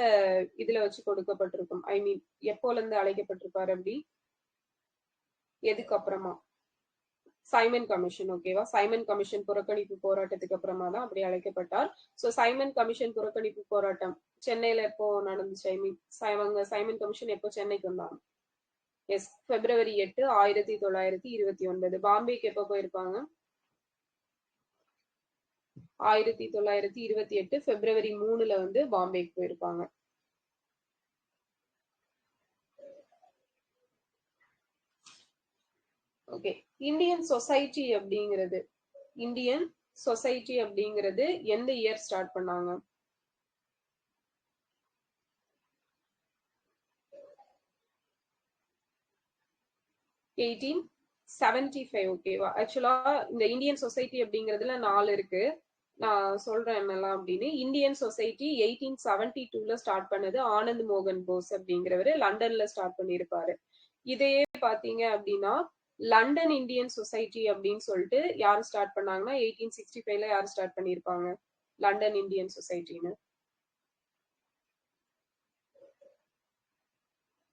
Speaker 1: இதுல வச்சு கொடுக்கப்பட்டிருக்கும்? ஐ மீன் எப்போல இருந்து அழைக்கப்பட்டிருப்பாரு அப்படி? எதுக்கு அப்புறமா? சைமன் கமிஷன் ஓகேவா? சைமன் கமிஷன் புறக்கணிப்பு போராட்டத்துக்கு அப்புறமா தான் அப்படி அழைக்கப்பட்டார். சோ சைமன் கமிஷன் புறக்கணிப்பு போராட்டம் சென்னையில எப்போ நடந்துச்சு? ஐ மீன் சைமன் கமிஷன் எப்போ சென்னைக்கு வந்தாங்க? S, February 8, 1929. பாம்பேக்கு எப்போ போயிருப்பாங்க? 1928 February 3 வந்து பாம்பேக்கு போயிருப்பாங்க. ஓகே. இந்தியன் சொசைட்டி அப்படிங்கிறது எந்த இயர் ஸ்டார்ட் பண்ணாங்க? எயிட்டீன் 75 ஓகேவா? ஆக்சுவலா இந்த இந்தியன் சொசைட்டி அப்படிங்கிறதுல 4 இருக்கு. நான் சொல்றேன் என்னெல்லாம் அப்படின்னு. இந்தியன் சொசைட்டி 1872 ஸ்டார்ட் பண்ணது ஆனந்த் மோகன் போஸ் அப்படிங்கிறவரு லண்டன்ல ஸ்டார்ட் பண்ணியிருப்பாரு. இதையே பாத்தீங்க அப்படின்னா லண்டன் இந்தியன் சொசைட்டி அப்படின்னு சொல்லிட்டு யாரு ஸ்டார்ட் பண்ணாங்கன்னா 1865ல யாரு ஸ்டார்ட் பண்ணியிருப்பாங்க லண்டன் இந்தியன் சொசைட்டின்னு?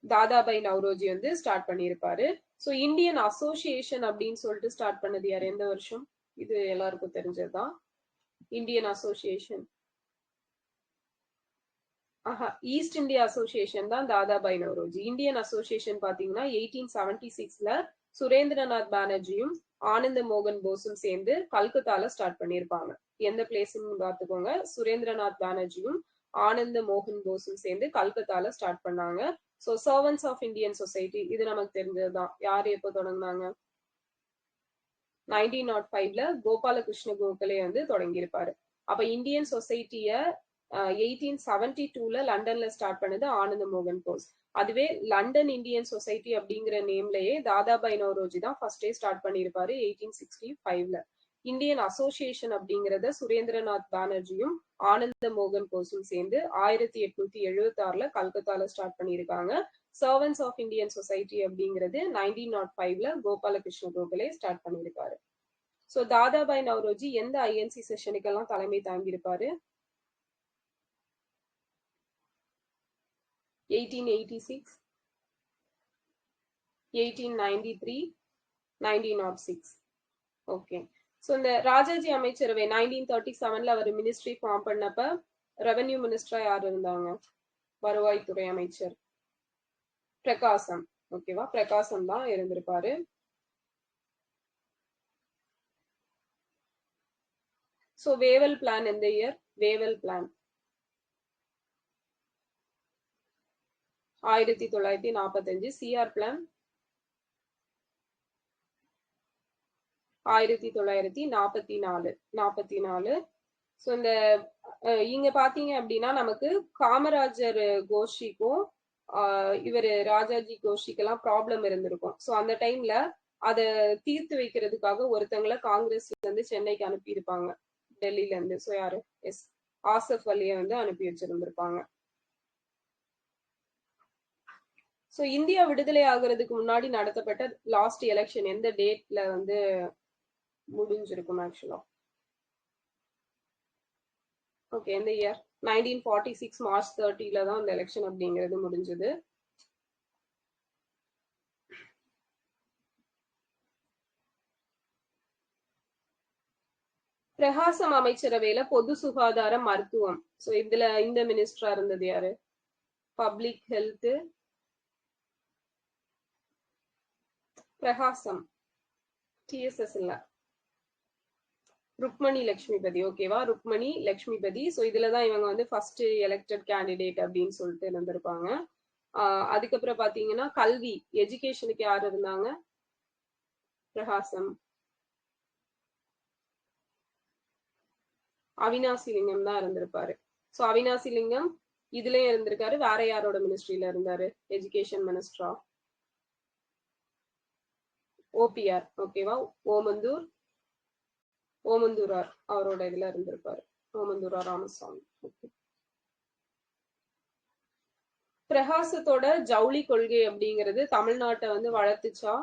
Speaker 1: தாதாபாய் நவ்ரோஜி வந்து ஸ்டார்ட் பண்ணியிருப்பாரு. ஸோ இந்தியன் அசோசியேஷன் அப்படின்னு சொல்லிட்டு ஸ்டார்ட் பண்ணது யார், எந்த வருஷம்? இது எல்லாருக்கும் தெரிஞ்சதுதான். Indian association, East India association தான் தாதாபாய் நவ்ரோஜி. இந்தியன் அசோசியேஷன் பாத்தீங்கன்னா 1876ல சுரேந்திரநாத் பானர்ஜியும் ஆனந்த மோகன் போஸும் சேர்ந்து கல்கத்தால ஸ்டார்ட் பண்ணியிருப்பாங்க. எந்த பிளேஸ்ன்னு பாத்துக்கோங்க, சுரேந்திரநாத் பானர்ஜியும் ஆனந்த மோகன் போஸும் சேர்ந்து கல்கத்தால ஸ்டார்ட் பண்ணாங்க. So servants of Indian society இது நமக்கு தெரிஞ்சதுதான். யாரு எப்போ தொடங்கினாங்க? 1905ல கோபாலகிருஷ்ண கோகலே வந்து தொடங்கியிருப்பாரு. அப்ப இந்தியன் சொசைட்டிய 1872ல லண்டன்ல ஸ்டார்ட் பண்ணது ஆனந்த மோகன் போஸ். அதுவே லண்டன் இந்தியன் சொசைட்டி அப்படிங்கிற நேம்லயே தாதாபாய் நவ்ரோஜி தான் ஃபர்ஸ்டே ஸ்டார்ட் பண்ணியிருப்பாரு 1865ல. இந்தியன் அசோசியேஷன் அப்படிங்கறத சுரேந்திரநாத் பானர்ஜியும் ஆனந்த மோகன் போஸும் சேர்ந்து 1876ல கல்கத்தால ஸ்டார்ட் பண்ணியிருக்காங்க. சர்வன்ஸ் ஆஃப் இந்தியன் சொசைட்டி அப்படிங்கிறது 1905ல கோபாலகிருஷ்ண கோகலே ஸ்டார்ட் பண்ணியிருக்காரு. ஸோ தாதாபாய் நவ்ரோஜி எந்த ஐஎன்சி செஷனுக்கெல்லாம் தலைமை தாங்கியிருப்பாரு? 1886, 1893, 1906. ஓகே. ஸோ இந்த ராஜாஜி அமைச்சரவை 1937ல அவர் மினிஸ்ட்ரி ஃபார்ம் பண்ணப்ப ரெவென்யூ மினிஸ்டரா யார் இருந்தாங்க? வருவாய்த்துறை அமைச்சர் பிரகாசம். ஓகேவா, பிரகாசம் தான் இருந்திருப்பாரு. ஸோ வேவல் பிளான் எந்த year? Wavell plan 1945. CR plan 1944. So இந்த இங்க பாத்தீங்க அப்படின்னா நமக்கு காமராஜர் கோஷிக்கும் இவரு ராஜாஜி கோஷிக்கெல்லாம் ப்ராப்ளம் இருந்திருக்கும். ஸோ அந்த டைம்ல அதை தீர்த்து வைக்கிறதுக்காக ஒருத்தங்களை காங்கிரஸ்ல இருந்து சென்னைக்கு அனுப்பி இருப்பாங்க, டெல்லியில இருந்து. ஸோ யாரு? எஸ் ஆசப் அலியை வந்து அனுப்பி வச்சிருந்திருப்பாங்க. ஸோ இந்தியா விடுதலை ஆகுறதுக்கு முன்னாடி நடத்தப்பட்ட லாஸ்ட் எலெக்ஷன் எந்த டேட்ல வந்து முடிஞ்சிருக்கும் ஆக்சுவலா? ஓகே, எந்த இயர்? 1946 மார்ச் 30ல தான் இந்த எலெக்ஷன் அப்படிங்கிறது முடிஞ்சது. பிரகாசம் அமைச்சரவையில பொது சுகாதாரம் மருத்துவம், ஸோ இதுல இந்த மினிஸ்டரா இருந்தது யாரு? பப்ளிக் ஹெல்த் பிரகாசம். டிஎஸ்எஸ் இல்ல, ருக்மணி லட்சுமிபதி. ஓகேவா, ருக்மணி லட்சுமிபதி. ஸோ இதுலதான் இவங்க வந்து ஃபர்ஸ்ட் எலெக்டட் கேண்டிடேட் அப்படின்னு சொல்லிட்டு இருந்திருப்பாங்க. அதுக்கப்புறம் பாத்தீங்கன்னா கல்வி, எஜுகேஷனுக்கு யார் இருந்தாங்க? பிரகாசம். அவினாசி லிங்கம் தான் இருந்திருப்பாரு. ஸோ அவினாசி லிங்கம் இதுலயும் இருந்திருக்காரு. வேற யாரோட மினிஸ்ட்ரியில இருந்தாரு எஜுகேஷன் மினிஸ்டரா? ஓபிஆர். ஓகேவா, ஓமந்தூரார் அவரோட இதுல இருந்திருப்பாரு, ஓமந்தூரா ராமசாமி. பிரகாசத்தோட ஜவுளி கொள்கை அப்படிங்கிறது தமிழ்நாட்டை வந்து வளர்த்துச்சா?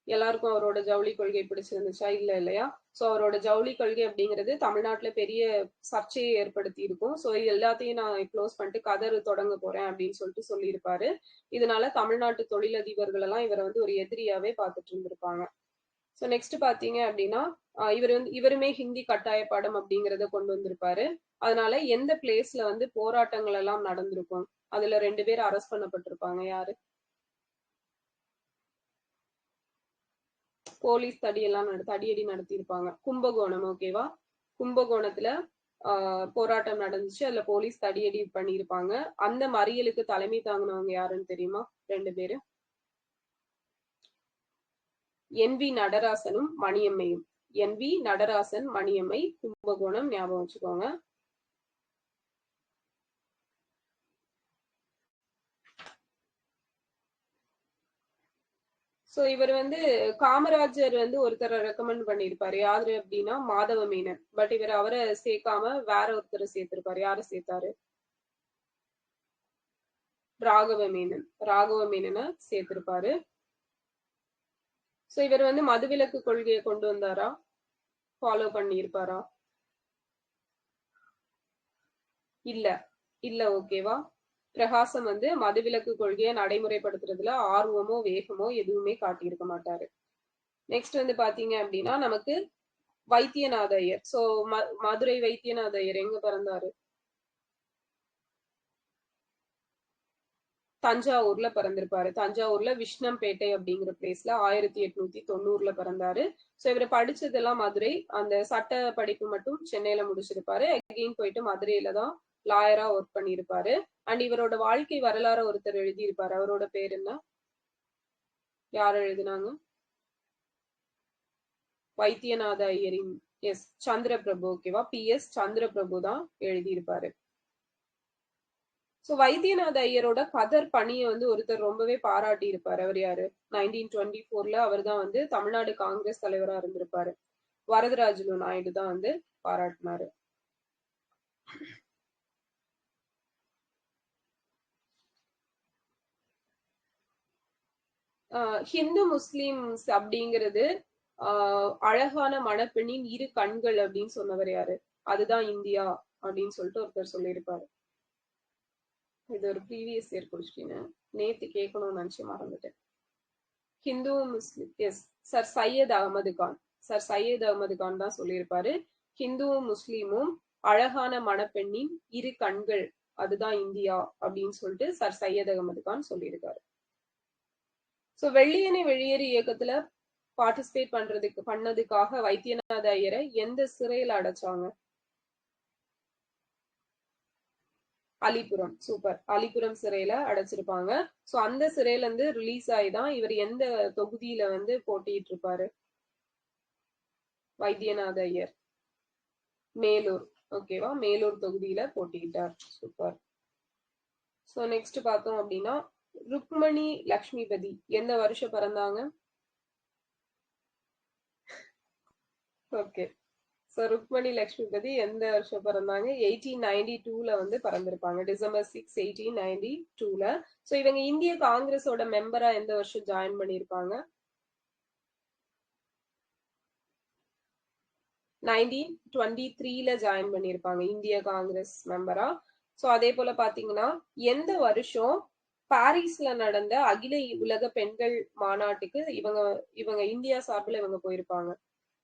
Speaker 1: எல்லாருக்கும் அவரோட ஜவுளி கொள்கை பிடிச்சிருந்துச்சா? இல்ல இல்லையா? ஸோ அவரோட ஜவுளி கொள்கை அப்படிங்கிறது தமிழ்நாட்டுல பெரிய சர்ச்சையை ஏற்படுத்தி இருக்கும். ஸோ இது எல்லாத்தையும் நான் க்ளோஸ் பண்ணிட்டு கதறு தொடங்க போறேன் அப்படின்னு சொல்லிட்டு சொல்லியிருப்பாரு. இதனால தமிழ்நாட்டு தொழிலதிபர்கள் எல்லாம் இவரை வந்து ஒரு எதிரியாவே பார்த்துட்டு இருந்திருப்பாங்க. ஸோ நெக்ஸ்ட் பாத்தீங்க அப்படின்னா இவருமே ஹிந்தி கட்டாய பாடம் அப்படிங்கிறத கொண்டு வந்திருப்பாரு. அதனால எந்த பிளேஸ்ல வந்து போராட்டங்கள் எல்லாம் நடந்திருக்கும்? அதுல 2 பேர் அரெஸ்ட் பண்ணப்பட்டிருப்பாங்க. யாரு? போலீஸ் தடியடி நடத்தியிருப்பாங்க. கும்பகோணம். ஓகேவா, கும்பகோணத்துல போராட்டம் நடந்துச்சு. அதுல போலீஸ் தடியடி பண்ணியிருப்பாங்க. அந்த மறியலுக்கு தலைமை தாங்கினவங்க யாருன்னு தெரியுமா? 2 பேரு, NV நடராசனும் மணியம்மையும். NV நடராசன், மணியம்மை, கும்பகோணம். ஞாபகம் வச்சுக்கோங்க. சோ இவர் வந்து காமராஜர் வந்து ஒருத்தரை ரெக்கமெண்ட் பண்ணிருப்பாரு. யாரு அப்படின்னா மாதவ மேனன். பட் இவர் அவரை சேர்க்காம வேற ஒருத்தரை சேர்த்திருப்பாரு. யாரை சேர்த்தாரு? ராகவ மேனனை சேர்த்திருப்பாரு. சோ இவர் வந்து மதுவிலக்கு கொள்கையை கொண்டு வந்தாரா, ஃபாலோ பண்ணியிருப்பாரா? இல்ல இல்ல. ஓகேவா? பிரகாசம் வந்து மதுவிலக்கு கொள்கையை நடைமுறைப்படுத்துறதுல ஆர்வமோ வேகமோ எதுவுமே காட்டியிருக்க மாட்டாரு. நெக்ஸ்ட் வந்து பாத்தீங்க அப்படின்னா நமக்கு வைத்தியநாத ஐயர். சோ மதுரை வைத்தியநாத ஐயர் எங்க பிறந்தாரு? தஞ்சாவூர்ல பிறந்திருப்பாரு. தஞ்சாவூர்ல விஷ்ணம்பேட்டை அப்படிங்கிற பிளேஸ்ல 1890 பிறந்தாரு. சோ இவர் படிச்சதெல்லாம் மதுரை. அந்த சட்ட படிப்பு மட்டும் சென்னையில முடிச்சிருப்பாரு. அகெயின் போயிட்டு மதுரையில தான் லாயரா ஒர்க் பண்ணியிருப்பாரு. அண்ட் இவரோட வாழ்க்கை வரலாறு ஒருத்தர் எழுதியிருப்பாரு. அவரோட பேர் என்ன? யார் எழுதினாங்க? வைத்தியநாத ஐயரின் எஸ் சந்திரபிரபு. ஓகேவா? PS சந்திரபிரபு தான் எழுதியிருப்பாரு. சோ வைத்தியநாத ஐயரோட கதர் பணியை வந்து ஒருத்தர் ரொம்பவே பாராட்டி இருப்பாரு. அவர் யாரு? 1924ல அவர் தான் வந்து தமிழ்நாடு காங்கிரஸ் தலைவரா இருந்திருப்பாரு. வரதராஜலு நாயுடு தான் வந்து பாராட்டினாரு. ஹிந்து முஸ்லிம்ஸ் அப்படிங்கிறது அழகான மணப்பெண்ணின் இரு கண்கள் அப்படின்னு சொன்னவர் யாரு? அதுதான் இந்தியா அப்படின்னு சொல்லிட்டு ஒருத்தர் சொல்லியிருப்பாரு. இது ஒரு ப்ரீவியஸ் இயர் கொஸ்டின். நேத்து கேட்கணும்னு நினைச்சு மறந்துட்டேன். Hindu Muslim yes sir Syed Ahmed Khan. Sir Syed Ahmed Khan தான் சொல்லியிருப்பாரு. ஹிந்துவும் முஸ்லீமும் அழகான மணப்பெண்ணின் இரு கண்கள், அதுதான் இந்தியா அப்படின்னு சொல்லிட்டு சர் சையத் அகமது கான் சொல்லியிருக்காரு. சோ வெள்ளியனை வெளியேறு இயக்கத்துல பார்ட்டிசிபேட் பண்ணதுக்காக வைத்தியநாத ஐயரை எந்த சிறையில அடைச்சாங்க? அலிபுரம். சூப்பர். அலிபுரம் சிறையில அடைச்சிருப்பாங்க. சோ அந்த சிறையில இருந்து ரிலீஸ் ஆயிதான் இவர் எந்த தொகுதியில வந்து போட்டிட்டு இருப்பாரு? வைத்தியநாத ஐயர் மேலூர். ஓகேவா? மேலூர் தொகுதியில போட்டியிட்டார். சூப்பர். சோ நெக்ஸ்ட் பார்த்தோம் அப்படின்னா ருக்மணி லக்ஷ்மிபதி எந்த வருஷம் பிறந்தாங்க? ஓகே. சோ ருக்மணி லக்ஷ்மிபதி எந்த வருஷம் பிறந்தாங்க? 1892ல வந்து பிறந்திருப்பாங்க. December 6, 1892ல. சோ இவங்க இந்திய காங்கிரஸோட மெம்பரா எந்த வருஷம் ஜாயின் பண்ணிருப்பாங்க? 1923ல ஜாயின் பண்ணிருப்பாங்க இந்திய காங்கிரஸ் மெம்பரா. சோ அதே போல பாத்தீங்கன்னா எந்த வருஷம் பாரிஸ்ல நடந்த அகில உலக பெண்கள் மாநாட்டுக்கு இவங்க இவங்க இந்தியா சார்பில் இவங்க போயிருப்பாங்க?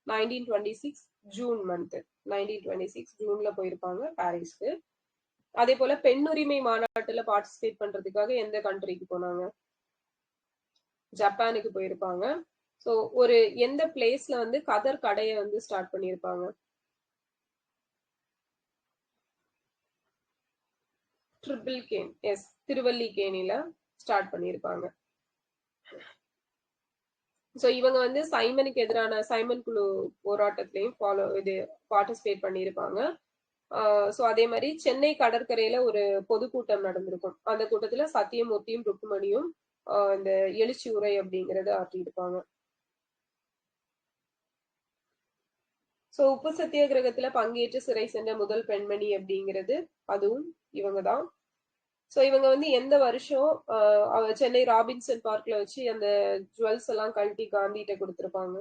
Speaker 1: 1926 ஜூன் மந்த். 1926 ஜூன்ல போயிருப்பாங்க பாரிஸ்க்கு. அதே போல பெண்ணுரிமை மாநாட்டுல பார்ட்டிசிபேட் பண்றதுக்காக எந்த கண்ட்ரிக்கு போனாங்க? ஜப்பானுக்கு போயிருப்பாங்க. சோ ஒரு எந்த பிளேஸ்ல வந்து கதர் கடைய வந்து ஸ்டார்ட் பண்ணிருப்பாங்க? Triple can. எஸ், திருவல்லிக்கேணில ஸ்டார்ட் பண்ணிருப்பாங்க. சோ இவங்க வந்து சைமனுக்கு எதிரான சைமன் குழு போராட்டத்திலையும் பார்ட்டிசிபேட் பண்ணியிருப்பாங்க. சோ அதே மாதிரி சென்னை கடற்கரையில ஒரு பொதுக்கூட்டம் நடந்திருக்கும். அந்த கூட்டத்துல சத்தியமூர்த்தியும் ருக்குமணியும் இந்த எழுச்சி உரை அப்படிங்கறத ஆற்றியிருப்பாங்க. சோ உப்பு சத்தியாகிரகத்துல பங்கேற்று சிறை சென்ற முதல் பெண்மணி அப்படிங்கிறது அதுவும் இவங்கதான். சோ இவங்க வந்து எந்த வருஷம் சென்னை ராபின்சன் பார்க்ல வச்சு அந்த ஜுவல்ஸ் எல்லாம் கழட்டி காந்திகிட்ட கொடுத்திருப்பாங்க?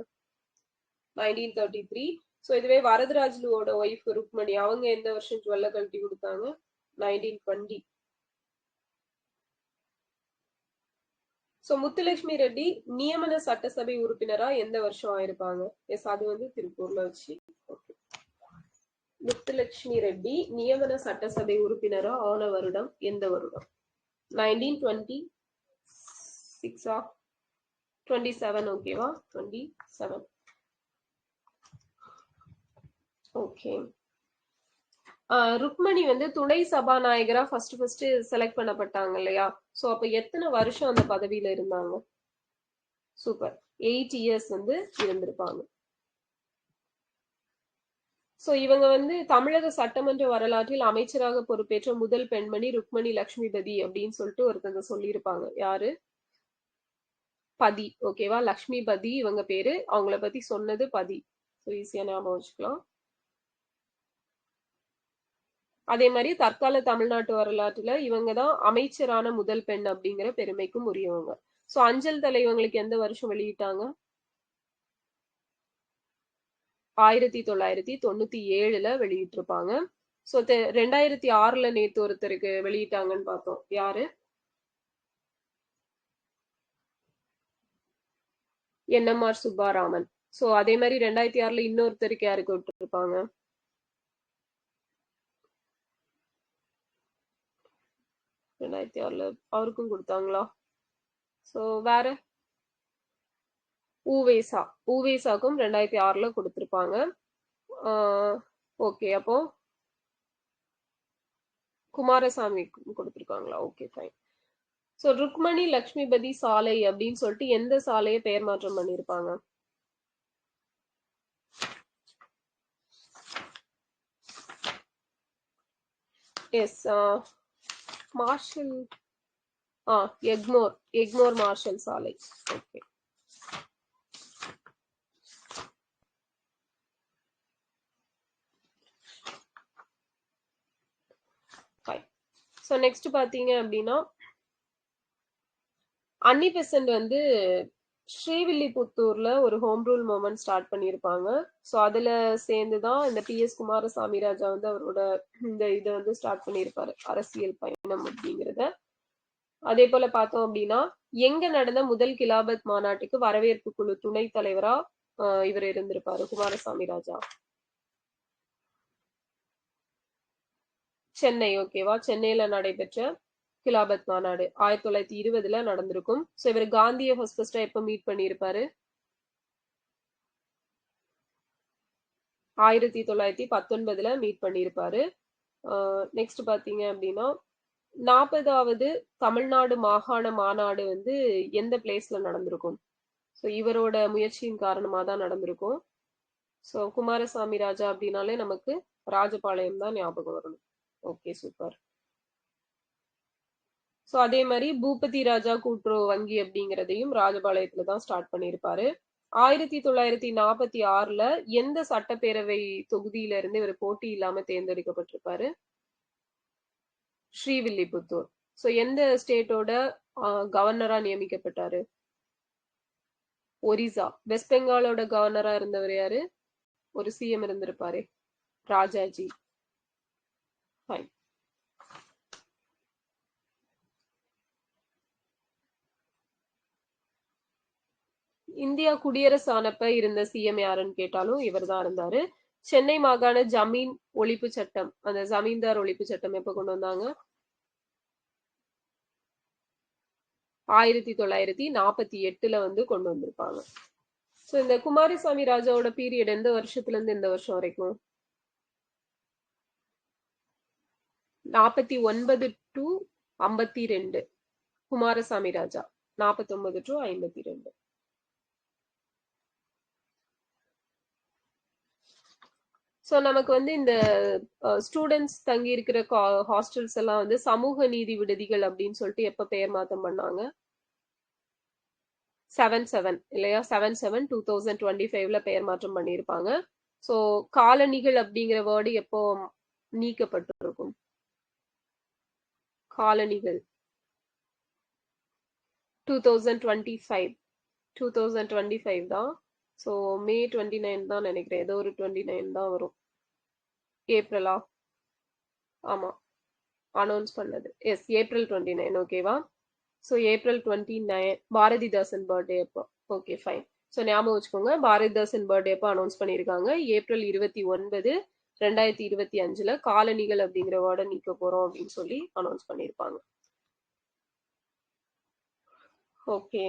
Speaker 1: 1933. சோ இதுவே வரதராஜலுவோட ஒய்ஃப் ருக்மணி அவங்க எந்த வருஷம் ஜுவல்ல கழட்டி கொடுத்தாங்க? 1920. சோ முத்துலட்சுமி ரெட்டி நியமன சட்டசபை உறுப்பினரா எந்த வருஷம் ஆயிருப்பாங்க? எஸ், அது வந்து திருப்பூர்ல வச்சு. முத்துலட்சுமி ரெட்டி நியமன சட்டசபை உறுப்பினரா ஆன வருடம் எந்த வருடம்? 1926 27. ஓகேவா? 27. ஓகே. ருக்மணி வந்து துணை சபாநாயகரா ஃபர்ஸ்ட் செலக்ட் பண்ணப்பட்டாங்க இல்லையா? சோ அப்ப எத்தனை வருஷம் அந்த பதவியில இருந்தாங்க? சூப்பர். 8 இயர்ஸ் வந்து இருந்திருப்பாங்க. சோ இவங்க வந்து தமிழக சட்டமன்ற வரலாற்றில் அமைச்சராக பொறுப்பேற்ற முதல் பெண்மணி ருக்மணி லட்சுமிபதி அப்படின்னு சொல்லிட்டு ஒருத்தங்க சொல்லியிருப்பாங்க. யாரு? பதி. ஓகேவா? லக்ஷ்மிபதி இவங்க பேரு. அவங்கள பத்தி சொன்னது பதி. ஈஸியா ஞாபகம் வச்சுக்கலாம். அதே மாதிரி தற்கால தமிழ்நாட்டு வரலாற்றுல இவங்கதான் அமைச்சரான முதல் பெண் அப்படிங்கிற பெருமைக்கும் உரியவங்க. சோ அஞ்சல் தலை இவங்களுக்கு எந்த வருஷம் வெளியிட்டாங்க? 1997ல வெளியிட்டிருப்பாங்க. ஸோ 2006ல நேத்து ஒருத்தருக்கு வெளியிட்டாங்கன்னு பார்த்தோம். யாரு? என்எம்ஆர் சுப்பாராமன். ஸோ அதே மாதிரி 2006ல இன்னொருத்தருக்கு யாருக்கு விட்டுருப்பாங்க? 2006ல அவருக்கும் கொடுத்தாங்களா? ஸோ வேற ஊவேசா. ஊவேசாக்கும் 2006ல கொடுத்திருப்பாங்க. ஓகே, அப்போ குமாரசாமி கொடுத்திருக்காங்களா? Okay fine. So Rukmani Lakshmipathi சாலை அப்படின்னு சொல்லிட்டு எந்த சாலையை பெயர் மாற்றம் பண்ணியிருப்பாங்க? Yes, Marshal. எக்மோர் மார்ஷல் சாலை. ஓகே. ஸோ நெக்ஸ்ட் பாத்தீங்க அப்படின்னா அன்னி பெசன்ட் வந்து ஸ்ரீவில்லிபுத்தூர்ல ஒரு ஹோம் ரூல் மூவ்மெண்ட் ஸ்டார்ட் பண்ணியிருப்பாங்க. ஸோ அதுல சேர்ந்துதான் இந்த PS குமாரசாமி ராஜா வந்து அவரோட இந்த இதை வந்து ஸ்டார்ட் பண்ணியிருப்பாரு, அரசியல் பயணம் அப்படிங்கிறத. அதே போல பார்த்தோம் அப்படின்னா எங்க நடந்த முதல் கிலாபத் மாநாட்டுக்கு வரவேற்பு குழு துணைத் தலைவரா இவர் இருந்திருப்பாரு, குமாரசாமி ராஜா? சென்னை. ஓகேவா? சென்னையில நடைபெற்ற கிலாபத் மாநாடு 1920ல நடந்திருக்கும். ஸோ இவர் காந்தியை ஃபர்ஸ்ட் எப்ப மீட் பண்ணியிருப்பாரு? 1919ல மீட் பண்ணியிருப்பாரு. நெக்ஸ்ட் பாத்தீங்க அப்படின்னா 40வது தமிழ்நாடு மாகாண மாநாடு வந்து எந்த பிளேஸ்ல நடந்திருக்கும்? ஸோ இவரோட முயற்சியின் காரணமா தான் நடந்திருக்கும். ஸோ குமாரசாமி ராஜா அப்படின்னாலே நமக்கு ராஜபாளையம் தான் ஞாபகம் வரணும். Okay, super. ஸோ அதே மாதிரி பூபதி ராஜா கூட்டுறவு வங்கி அப்படிங்கிறதையும் ராஜபாளையத்துல தான் ஸ்டார்ட் பண்ணியிருப்பாரு. 1946ல எந்த சட்டப்பேரவை தொகுதியில இருந்து இவர் போட்டி இல்லாம தேர்ந்தெடுக்கப்பட்டிருப்பாரு? ஸ்ரீவில்லிபுத்தூர். ஸோ எந்த ஸ்டேட்டோட கவர்னரா நியமிக்கப்பட்டாரு? ஒரிசா. வெஸ்ட் பெங்காலோட கவர்னரா இருந்தவர் யாரு? ஒரு சிஎம் இருந்திருப்பாரு, ராஜாஜி. ஃபைன். இந்தியா குடியரசு ஆனப்ப இருந்த சிஎம் யாருன்னு கேட்டாலும் இவர் தான் இருந்தாரு. சென்னை மாகாண ஜமீன் ஒழிப்பு சட்டம், அந்த ஜமீன்தார் ஒழிப்பு சட்டம் எப்ப கொண்டு வந்தாங்க? 1948ல வந்து கொண்டு வந்திருப்பாங்க. ஸோ இந்த குமாரசாமி ராஜாவோட பீரியட் எந்த வருஷத்துல இருந்து இந்த வருஷம் வரைக்கும்? 49 to 52. Kumaraswami Raja 49 to 52. So நமக்கு வந்து இந்த ஸ்டூடெண்ட்ஸ் தங்கி இருக்கிற ஹாஸ்டல்ஸ் எல்லாம் வந்து சமூக நீதி விடுதிகள் அப்படின்னு சொல்லிட்டு எப்ப பெயர் மாற்றம் பண்ணாங்க? 7/7 இல்லையா? 7/7 2025ல பெயர் மாற்றம் பண்ணியிருப்பாங்க. ஸோ காலனிகள் அப்படிங்கிற வேர்டு எப்போ நீக்கப்பட்டிருக்கும்? காலனிகள் 2025 தான். ஸோ May 29 தான் நினைக்கிறேன், ஏதோ ஒரு 29 தான் வரும். ஏப்ரலா? ஆமா, அனௌன்ஸ் பண்ணது. Yes, April 29. ஓகேவா? ஸோ April 29 பாரதிதாசன் பர்த்டே அப்போ. Okay fine. ஸோ ஞாபகம் வச்சுக்கோங்க, பாரதிதாசன் பர்த்டே அப்போ அனௌன்ஸ் பண்ணியிருக்காங்க. April 29, 2025ல காலனிகள் அப்படிங்கிற வேர்டை நீக்க போறோம் அப்படின்னு சொல்லி அனௌன்ஸ் பண்ணியிருப்பாங்க. ஓகே.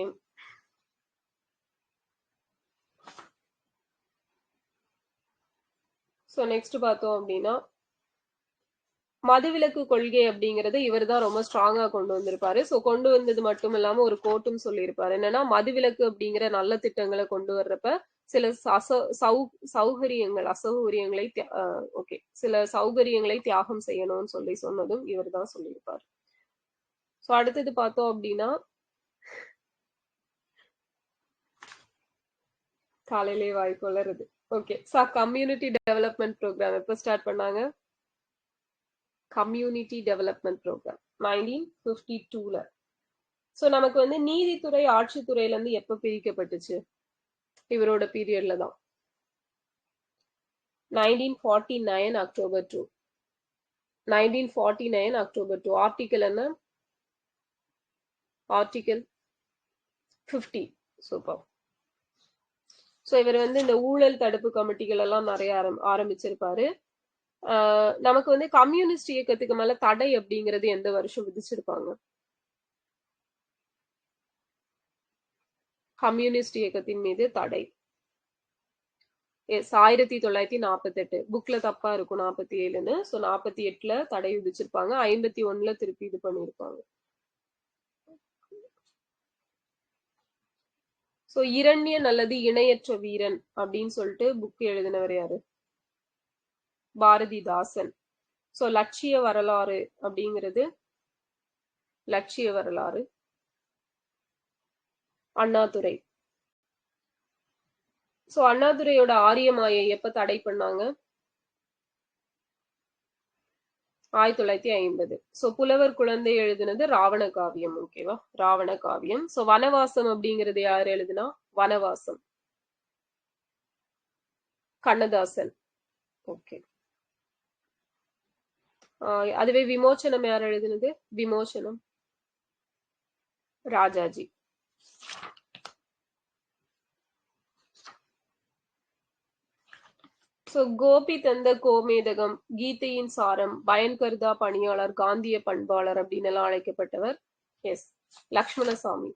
Speaker 1: ஸோ நெக்ஸ்ட் பார்த்தோம் அப்படின்னா மதுவிலக்கு கொள்கை அப்படிங்கறது இவர் தான் ரொம்ப ஸ்ட்ராங்கா கொண்டு வந்திருப்பாரு. ஸோ கொண்டு வந்தது மட்டும் இல்லாம ஒரு கோட்டும் சொல்லியிருப்பாரு. என்னன்னா, மதுவிலக்கு அப்படிங்கிற நல்ல திட்டங்களை கொண்டு வர்றப்ப சில அசௌகரியங்களை சில சௌகரியங்களை தியாகம் செய்யணும்னு சொன்னதும் இவர் தான் சொல்லியிருப்பாரு. ஸோ அடுத்தது பார்த்தோம் அப்படின்னா காலையிலே வாய்ப்பு வளருது. ஓகே. கம்யூனிட்டி டெவலப்மெண்ட் ப்ரோக்ராம் எப்போ ஸ்டார்ட் பண்ணாங்க? கம்யூனிட்டி டெவலப்மெண்ட் ப்ரோக்ராம் 1952ல. ஸோ நமக்கு வந்து நீதித்துறை ஆட்சித்துறையில இருந்து எப்ப பிரிக்கப்பட்டுச்சு? இவரோட பீரியட்ல தான். 1949 October 2. 1949 October 2. Article என்ன? Article 50. சூப்பர். ஸோ இவர் வந்து இந்த ஊழல் தடுப்பு கமிட்டிகள் எல்லாம் நிறைய ஆரம்பிச்சிருப்பாரு. நமக்கு வந்து கம்யூனிஸ்ட் இயக்கத்துக்கு மேல தடை அப்படிங்கிறது எந்த வருஷம் விதிச்சிருப்பாங்க? கம்யூனிஸ்ட் இயக்கத்தின் மீது தடை 1948. புக்ல தப்பா இருக்கும் 47ன்னு. ஸோ 48ல தடை விதிச்சிருப்பாங்க. 51ல திருப்பி இது பண்ணிருப்பாங்க. ஸோ இரண்யன் அல்லது இணையற்ற வீரன் அப்படின்னு சொல்லிட்டு புக் எழுதினவர் யாரு? பாரதிதாசன். ஸோ லட்சிய வரலாறு அப்படிங்கிறது லட்சிய வரலாறு அண்ணாதுரை. ஸோ அண்ணாதுரையோட ஆரியமாயை எப்ப தடை பண்ணாங்க? 1950. ஸோ புலவர் குழந்தை எழுதினது ராவண காவியம். ஓகேவா? ராவண காவியம். ஸோ வனவாசம் அப்படிங்கிறது யார் எழுதுனா? வனவாசம் கண்ணதாசன். ஓகே. அதுவே விமோச்சனம் யார் எழுதினது? விமோச்சனம் ராஜாஜி. ஸோ கோபி தந்த கோமேதகம், கீதையின் சாரம், பயன்கருதா பணியாளர், காந்திய பண்பாளர் அப்படின்னு எல்லாம் அழைக்கப்பட்டவர் yes Lakshmanasamy.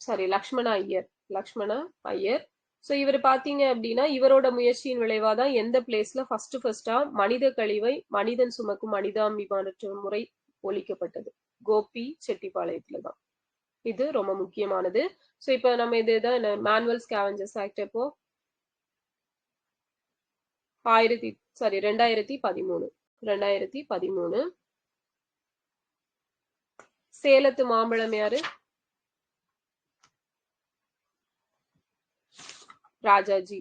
Speaker 1: Sorry, Lakshmana Iyer. Lakshmana Iyer. So இவர் பாத்தீங்க அப்படின்னா இவரோட முயற்சியின் விளைவாதான் எந்த பிளேஸ்ல ஃபர்ஸ்டா மனித கழிவை மனிதன் சுமக்கும் மனிதாபிமானற்ற முறை ஒழிக்கப்பட்டது? கோபி செட்டிப்பாளையத்துலதான். இது ரொம்ப முக்கியமானது. ஸோ இப்ப நம்ம இதுதான் மேனுவல் ஸ்கேவஞ்சர்ஸ் ஆக்ட் எப்போ? 2013. 2013. சேலத்து மாம்பழம் யாரு? ராஜாஜி.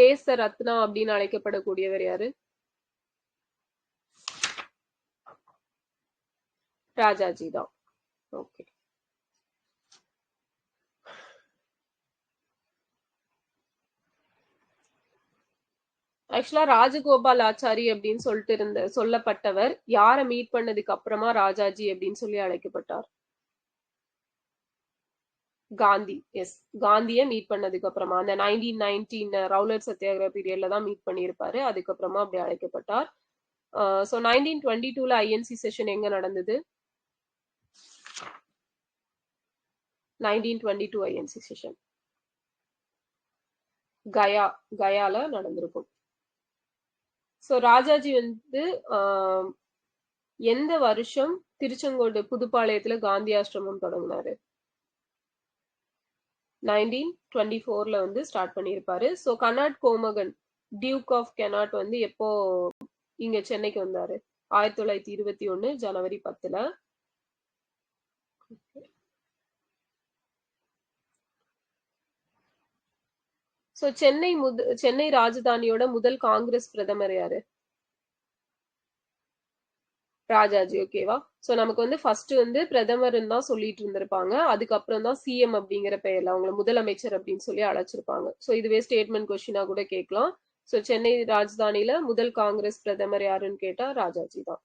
Speaker 1: தேச ரத்னா அப்படின்னு அழைக்கப்படக்கூடியவர் யாரு? ராஜாஜி தான். ஓகே. ஆக்சுவலா ராஜகோபால் ஆச்சாரி அப்படின்னு சொல்லிட்டு சொல்லப்பட்டவர் யாரை மீட் பண்ணதுக்கு அப்புறமா ராஜாஜி அப்படின்னு சொல்லி அழைக்கப்பட்டார்? காந்தி. எஸ், காந்திய மீட் பண்ணதுக்கு அப்புறமா அந்த 1919 ரவுலட் சத்தியாகிரக பீரியட்ல தான் மீட் பண்ணியிருப்பாரு. அதுக்கப்புறமா அப்படி அழைக்கப்பட்டார். ஸோ 1922ல ஐஎன்சி செஷன் எங்க நடந்தது? 1922 ஐஎன்சி செஷன் கயால நடந்திருக்கும். ஸோ ராஜாஜி வந்து எந்த வருஷம் திருச்செங்கோடு புதுப்பாளையத்துல காந்தி ஆசிரமம் தொடங்கினாரு? 1924ல வந்து ஸ்டார்ட் பண்ணியிருப்பாரு. ஸோ கனாட் கோமகன், டியூக் ஆஃப் கெனாட் வந்து எப்போ இங்க சென்னைக்கு வந்தாரு? 1921 ஜனவரி 10ல. ஸோ சென்னை ராஜதானியோட முதல் காங்கிரஸ் பிரதமர் யாரு? ராஜாஜி. ஓகேவா? சோ நமக்கு வந்து ஃபர்ஸ்ட் வந்து பிரதமர் தான் சொல்லிட்டு இருந்திருப்பாங்க. அதுக்கப்புறம் தான் சிஎம் அப்படிங்கிற பெயர்ல அவங்கள முதலமைச்சர் அப்படின்னு சொல்லி அழைச்சிருப்பாங்க. சோ இதுவே ஸ்டேட்மெண்ட் கொஸ்டினா கூட கேட்கலாம். சோ சென்னை ராஜதானியில முதல் காங்கிரஸ் பிரதமர் யாருன்னு கேட்டா ராஜாஜி தான்.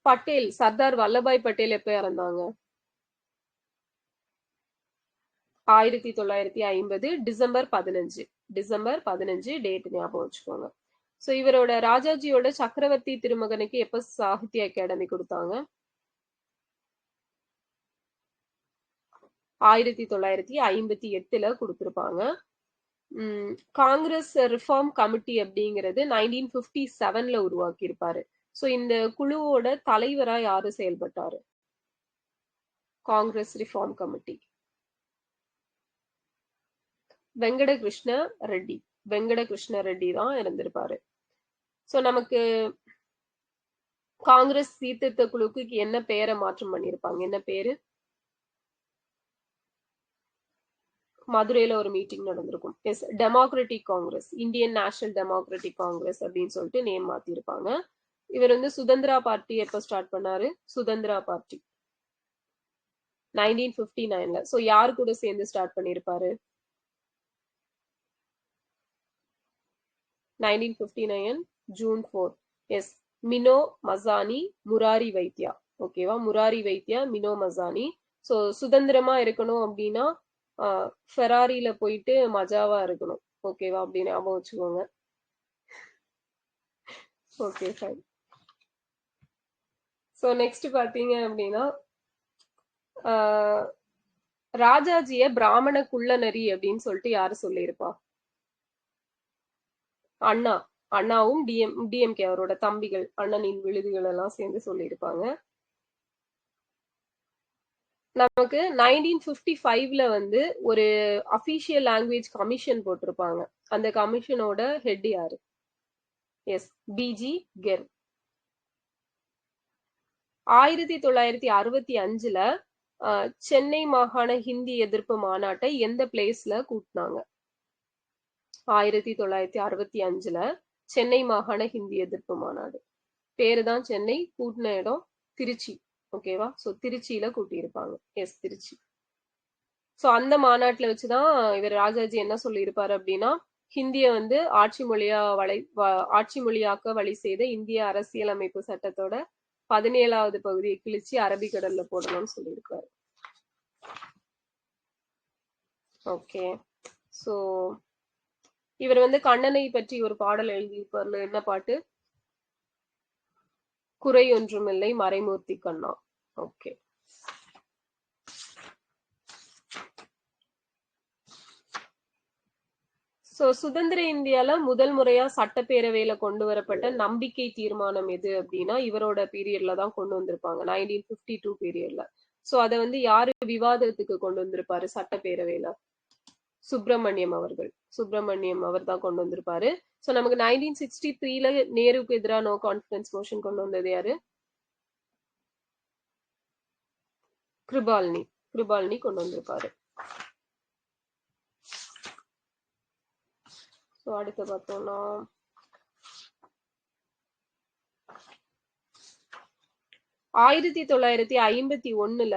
Speaker 1: பட்டேல், சர்தார் வல்லபாய் பட்டேல் எப்ப இறந்தாங்க? 1950 டிசம்பர் 15. டிசம்பர் 15 டேட் ஞாபகம் வச்சுக்கோங்க. சோ இவரோட ராஜாஜியோட சக்கரவர்த்தி திருமகனுக்கு எப்ப சாகித்ய அகாடமி கொடுத்தாங்க? 1958ல கொடுத்திருப்பாங்க. காங்கிரஸ் ரிஃபார்ம் கமிட்டி அப்படிங்கிறது 1957ல உருவாக்கி இருப்பாரு. சோ இந்த குழுவோட தலைவரா யாரு செயல்பட்டாரு? Congress reform committee Venkata Krishna Reddy. வெங்கட கிருஷ்ண ரெட்டி தான் இருந்திருப்பாரு. சோ நமக்கு காங்கிரஸ் சீர்திருத்த குழுக்கு என்ன பெயரை மாற்றம் பண்ணிருப்பாங்க? என்ன பேரு? மதுரையில ஒரு மீட்டிங் நடந்திருக்கும். Yes, democratic congress, Indian national democratic congress அப்படின்னு சொல்லிட்டு நேம் மாத்திருப்பாங்க. இவர் வந்து சுதந்திரா பார்ட்டி எப்ப ஸ்டார்ட் பண்ணாரு? சுதந்திரா பார்ட்டி 1959ல. சோ யாரு கூட சேர்ந்து ஸ்டார்ட் பண்ணிருப்பாரு? 1959 ஜூன் 4. எஸ், மினோ மசானி, முராரி வைத்யா. ஓகேவா? முராரி வைத்யா, மினோ மசானி. சோ சுதந்திரமா இருக்கணும் அப்படின்னா ஃபெராரியில போயிட்டு மஜாவா இருக்கணும். ஓகேவா? அப்படின்னு ஞாபகம் வச்சுக்கோங்க. Okay fine. ஸோ நெக்ஸ்ட் பாத்தீங்க அப்படின்னா ராஜாஜிய பிராமண குள்ளநரி அப்படின்னு சொல்லிட்டு யாரு சொல்லியிருப்பா? அண்ணா. அண்ணாவும் டிஎம்கே அவரோட தம்பிகள், அண்ணனின் விழுதுகள் எல்லாம் சேர்ந்து சொல்லியிருப்பாங்க. நமக்கு 1955ல வந்து ஒரு அபிஷியல் லாங்குவேஜ் கமிஷன் போட்டிருப்பாங்க. அந்த கமிஷனோட ஹெட் யாரு? Yes, B G Kher. 1965ல சென்னை மாகாண ஹிந்தி எதிர்ப்பு மாநாட்டை எந்த பிளேஸ்ல கூட்டினாங்க? 1965ல சென்னை மாகாண ஹிந்தி எதிர்ப்பு மாநாடு. பேரு தான் சென்னை, கூட்டின இடம் திருச்சி. ஓகேவா? சோ திருச்சியில கூட்டியிருப்பாங்க. எஸ், திருச்சி. சோ அந்த மாநாட்டுல வச்சுதான் இவர் ராஜாஜி என்ன சொல்லியிருப்பாரு அப்படின்னா, ஹிந்திய வந்து ஆட்சி மொழியாக்க வழி செய்த இந்திய அரசியலமைப்பு சட்டத்தோட 17வது பகுதியை கிழிச்சு அரபிக்கடல்ல போடணும்னு சொல்லியிருக்காரு. ஓகே. சோ இவர் வந்து கண்ணனை பற்றி ஒரு பாடல் எழுதியிருப்பார்ல, என்ன பாட்டு? குறை ஒன்றுமில்லை மறைமூர்த்தி கண்ணா. ஓகே. சோ சுதந்திர இந்தியால முதல் முறையா சட்டப்பேரவையில கொண்டு வரப்பட்ட நம்பிக்கை தீர்மானம் எது அப்படின்னா இவரோட பீரியட்ல தான் கொண்டு வந்திருப்பாங்க, 1952 பீரியட்ல. சோ அதை வந்து யாரு விவாதத்துக்கு கொண்டு வந்திருப்பாரு சட்டப்பேரவையில? சுப்பிரமணியம் அவர்கள். சுப்பிரமணியம் அவர் தான் கொண்டு வந்திருப்பாரு. சோ நமக்கு 1963ல நேருக்கு எதிராக நோ கான்பிடன்ஸ் மோஷன் கொண்டு வந்தது யாரு? கிருபாலினி. கிருபாலினி கொண்டு வந்திருப்பாரு. சோ அடுத்து பார்த்தோம்னா 1951ல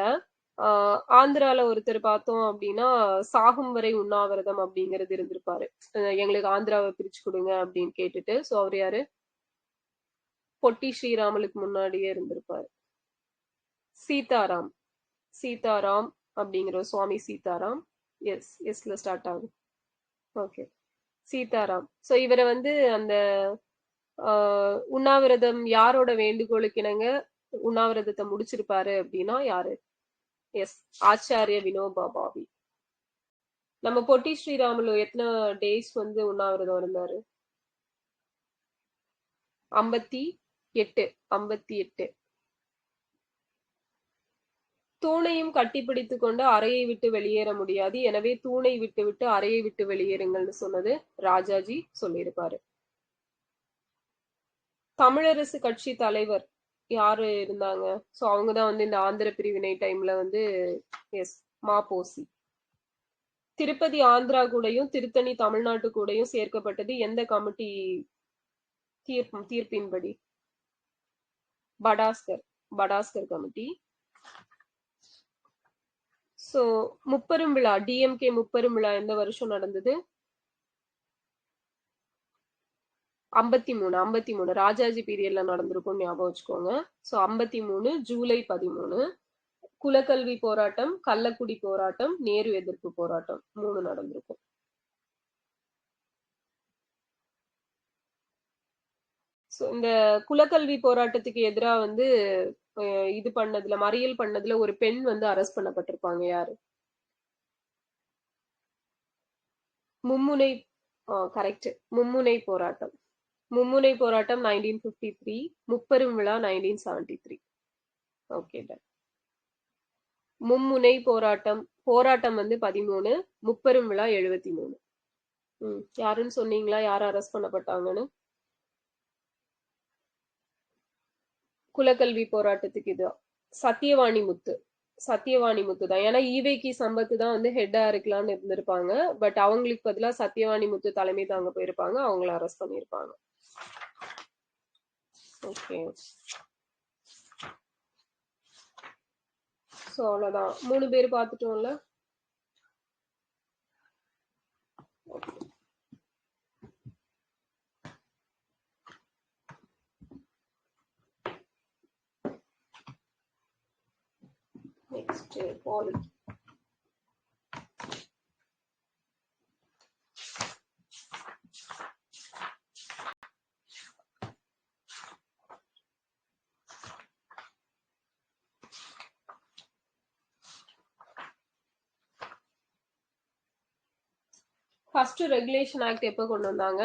Speaker 1: ஆந்திரால ஒருத்தர் பார்த்தோம் அப்படின்னா சாகும் வரை உண்ணாவிரதம் அப்படிங்கிறது இருந்திருப்பாரு. எங்களுக்கு ஆந்திராவை பிரிச்சு கொடுங்க அப்படின்னு கேட்டுட்டு. சோ அவர் யாரு? பொட்டி ஸ்ரீராமலுக்கு முன்னாடியே இருந்திருப்பாரு. சீதாராம். சீதாராம் அப்படிங்கிற சுவாமி சீதாராம். எஸ், எஸ்ல ஸ்டார்ட் ஆகும். ஓகே, சீதாராம். சோ இவரை வந்து அந்த உண்ணாவிரதம் யாரோட வேண்டுகோளுக்கு இணங்க உண்ணாவிரதத்தை முடிச்சிருப்பாரு அப்படின்னா யாரு? எஸ், ஆச்சாரிய வினோபா பாவி. நம்ம பொட்டி ஸ்ரீராமுலு எத்தனை டேஸ் வந்து உண்ணாவிரதம் இருந்தாரு? 58. 58. தூணையும் கட்டிப்பிடித்து கொண்டு அறையை விட்டு வெளியேற முடியாது, எனவே தூணை விட்டு விட்டு அறையை விட்டு வெளியேறுங்கள்னு சொன்னது ராஜாஜி சொல்லியிருப்பாரு. தமிழரசு கட்சி தலைவர் யாரு இருந்தாங்க? சோ அவங்கதான் வந்து இந்த ஆந்திர பிரிவினை டைம்ல வந்து எஸ், மாபோசி. திருப்பதி ஆந்திரா கூடயும் திருத்தணி தமிழ்நாட்டு கூடயும் சேர்க்கப்பட்டது எந்த கமிட்டி தீர்ப்பின்படி? படாஸ்கர். படாஸ்கர் கமிட்டி. சோ முப்பெரும் விழா, டிஎம்கே முப்பெரும் விழா எந்த வருஷம் நடந்தது? 53. 53 ராஜாஜி பீரியட்ல நடந்திருக்கும், ஞாபகம் வச்சுக்கோங்க. சோ 53 ஜூலை 13. குலக்கல்வி போராட்டம், கள்ளக்குடி போராட்டம், நேரு எதிர்ப்பு போராட்டம் 3 நடந்திருக்கும். சோ இந்த குலக்கல்வி போராட்டத்துக்கு எதிராக வந்து இது பண்ணதுல, மறியல் பண்ணதுல ஒரு பெண் வந்து அரெஸ்ட் பண்ணப்பட்டிருப்பாங்க. யாரு? மும்முனை. கரெக்ட், மும்முனை போராட்டம். மும்முனை போராட்டம் 1953, முப்பெரும் விழா 1973. Okay done. மும்முனை போராட்டம் வந்து 13, முப்பெரும் விழா 73. யாருன்னு சொன்னீங்களா? யார் அரெஸ்ட் பண்ணப்பட்டாங்கன்னு? குலக்கல்வி போராட்டத்துக்கு இது சத்தியவாணி முத்து. சத்தியவாணி முத்து தான். ஏன்னா ஈவேக்கி சம்பத்து தான் வந்து ஹெட்டா இருக்கலாம்னு இருந்திருப்பாங்க. பட் அவங்களுக்கு பதிலா சத்தியவாணி முத்து தலைமை தாங்க போயிருப்பாங்க, அவங்கள அரெஸ்ட் பண்ணிருப்பாங்க. ஓகே. ஸோ அவ்வளோதான், 3 பேர் பார்த்துட்டோம்ல. நெக்ஸ்ட் பாலி. ஃபர்ஸ்ட் ரெகுலேஷன் ஆக்ட் எப்போ கொண்டு வந்தாங்க?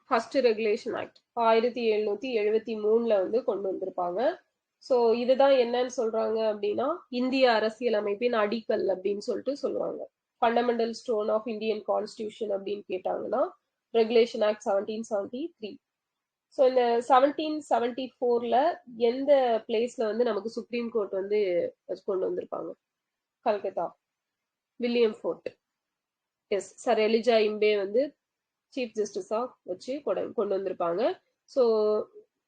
Speaker 1: ஃபர்ஸ்ட் ரெகுலேஷன் ஆக்ட் 1773 வந்து கொண்டு வந்திருப்பாங்க. ஸோ இதுதான் என்னன்னு சொல்றாங்க அப்படின்னா, இந்திய அரசியல் அமைப்பின் அடிக்கல் அப்படின்னு சொல்லிட்டு சொல்லுவாங்க. Fundamental stone of Indian constitution அப்படின்னு கேட்டாங்கன்னா ரெகுலேஷன் ஆக்ட் 1773. ஸோ இந்த 1774ல எந்த பிளேஸ்ல வந்து நமக்கு சுப்ரீம் கோர்ட் வந்து கொண்டு வந்திருப்பாங்க? Calcutta, William Fort. Yes, sir Elijah Impey வந்து சீஃப் ஜஸ்டிஸா வச்சு கொண்டு வந்திருப்பாங்க. ஸோ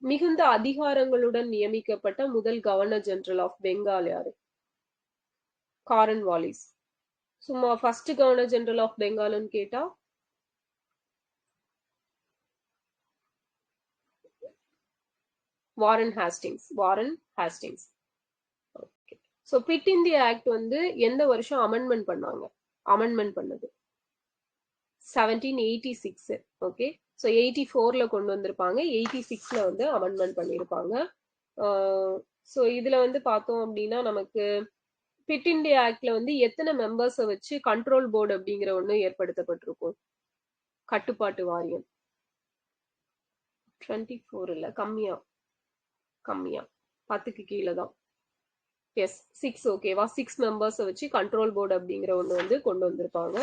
Speaker 1: மிகுந்த அதிகாரங்களுடன் நியமிக்கப்பட்ட முதல் கவர்னர் ஜெனரல் ஆஃப் பெங்கால் யாரு? காரன் வாலிஸ். சும்மா ஃபர்ஸ்ட் கவர்னர் ஜெனரல் ஆஃப் பெங்கால்னு கேட்டா Warren Hastings. Warren Hastings. Okay. So fit India act வந்து எந்த வருஷம் அமெண்ட்மெண்ட் பண்ணாங்க? அமெண்ட்மெண்ட் பண்ணது 1786. ஓகே. ஸோ 84ல கொண்டு வந்திருப்பாங்க, 86ல வந்து அமெண்ட்மெண்ட் பண்ணியிருப்பாங்க. ஸோ இதுல வந்து பார்த்தோம் அப்படின்னா நமக்கு பிட் இந்தியா ஆக்ட்ல வந்து எத்தனை மெம்பர்ஸை வச்சு கண்ட்ரோல் போர்டு அப்படிங்கிற ஒண்ணு ஏற்படுத்தப்பட்டிருக்கும்? கட்டுப்பாட்டு வாரியம் 24 இல்ல, கம்மியா 10க்கு கீழே தான். எஸ், 6. ஓகேவா? 6 மெம்பர்ஸை வச்சு கண்ட்ரோல் போர்டு அப்படிங்கிற ஒண்ணு வந்து கொண்டு வந்திருப்பாங்க.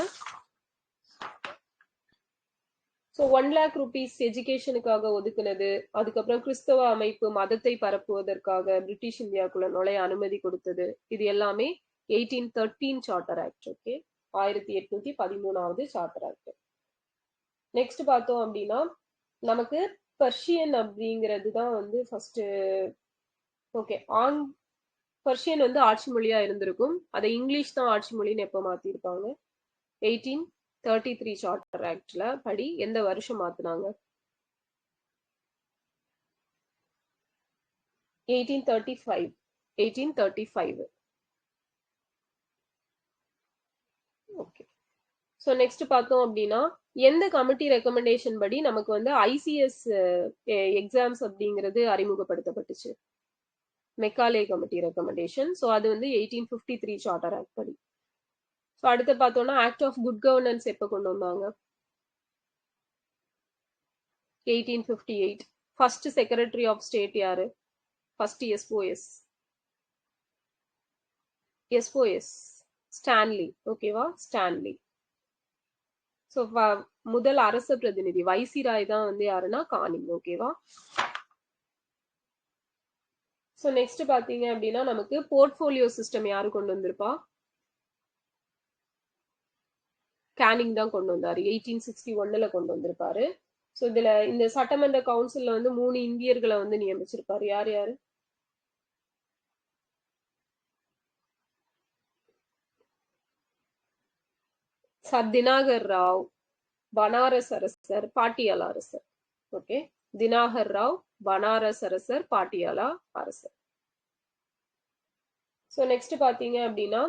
Speaker 1: ஸோ 1 lakh rupees எஜுகேஷனுக்காக ஒதுக்குனது, அதுக்கப்புறம் கிறிஸ்தவ அமைப்பு மதத்தை பரப்புவதற்காக பிரிட்டிஷ் இந்தியாவுக்குள்ள நுழைய அனுமதி கொடுத்தது, இது எல்லாமே 1813 சார்ட்டர் ஆக்ட். ஓகே, 1813வது சார்ட்டர் ஆக்ட். நெக்ஸ்ட் பார்த்தோம் அப்படின்னா நமக்கு பர்ஷியன் அப்படிங்கிறது தான் வந்து ஃபர்ஸ்ட். ஓகே, பர்ஷியன் வந்து ஆட்சி மொழியா இருந்திருக்கும், அதை இங்கிலீஷ் தான் ஆட்சி மொழின்னு எப்போ மாத்திருப்பாங்க? 1833 சார்ட்டர் ஆக்ட்ல படி எந்த வருஷம் மாத்தினாங்க? 1835. 1835. ஓகே. ஸோ நெக்ஸ்ட் பார்த்தோம் அப்படின்னா எந்த கமிட்டி ரெக்கமெண்டேஷன் படி நமக்கு வந்து ஐசிஎஸ் எக்ஸாம்ஸ் அப்படிங்கிறது அறிமுகப்படுத்தப்பட்டுச்சு? Macaulay committee recommendation. ஸோ அது வந்து 1853 சார்ட்டர் ஆக்ட் படி. ஸோ அடுத்து பார்த்தோம்னா ஆக்ட் ஆஃப் குட் கவர்னன்ஸ் எப்போ கொண்டு வந்தாங்க? 1858. ஃபர்ஸ்ட் செக்ரட்டரி ஆஃப் ஸ்டேட் யாரு? First SOS. SOS Stanley. ஓகேவா? ஸ்டான்லி. ஸோ முதல் அரச பிரதிநிதி வைசிராய் தான் வந்து யாருன்னா கானிங். ஓகேவா? ஸோ நெக்ஸ்ட் பாத்தீங்க அப்படின்னா நமக்கு போர்ட்ஃபோலியோ சிஸ்டம் யாரு கொண்டு வந்திருப்பா? கேனிங் தான் கொண்டு வந்தாரு, 1861ல கொண்டு வந்திருப்பாரு. ஸோ இதுல இந்த சட்டமன்ற கவுன்சில்ல வந்து 3 இந்தியர்களை வந்து நியமிச்சிருப்பாரு. யார் யாரு? சர் தினாகர் ராவ், பனாரஸ் அரசர், பாட்டியாலா அரசர். ஓகே, தினாகர் ராவ், பனாரஸ் அரசர், பாட்டியாலா அரசர். ஸோ நெக்ஸ்ட் பாத்தீங்க அப்படின்னா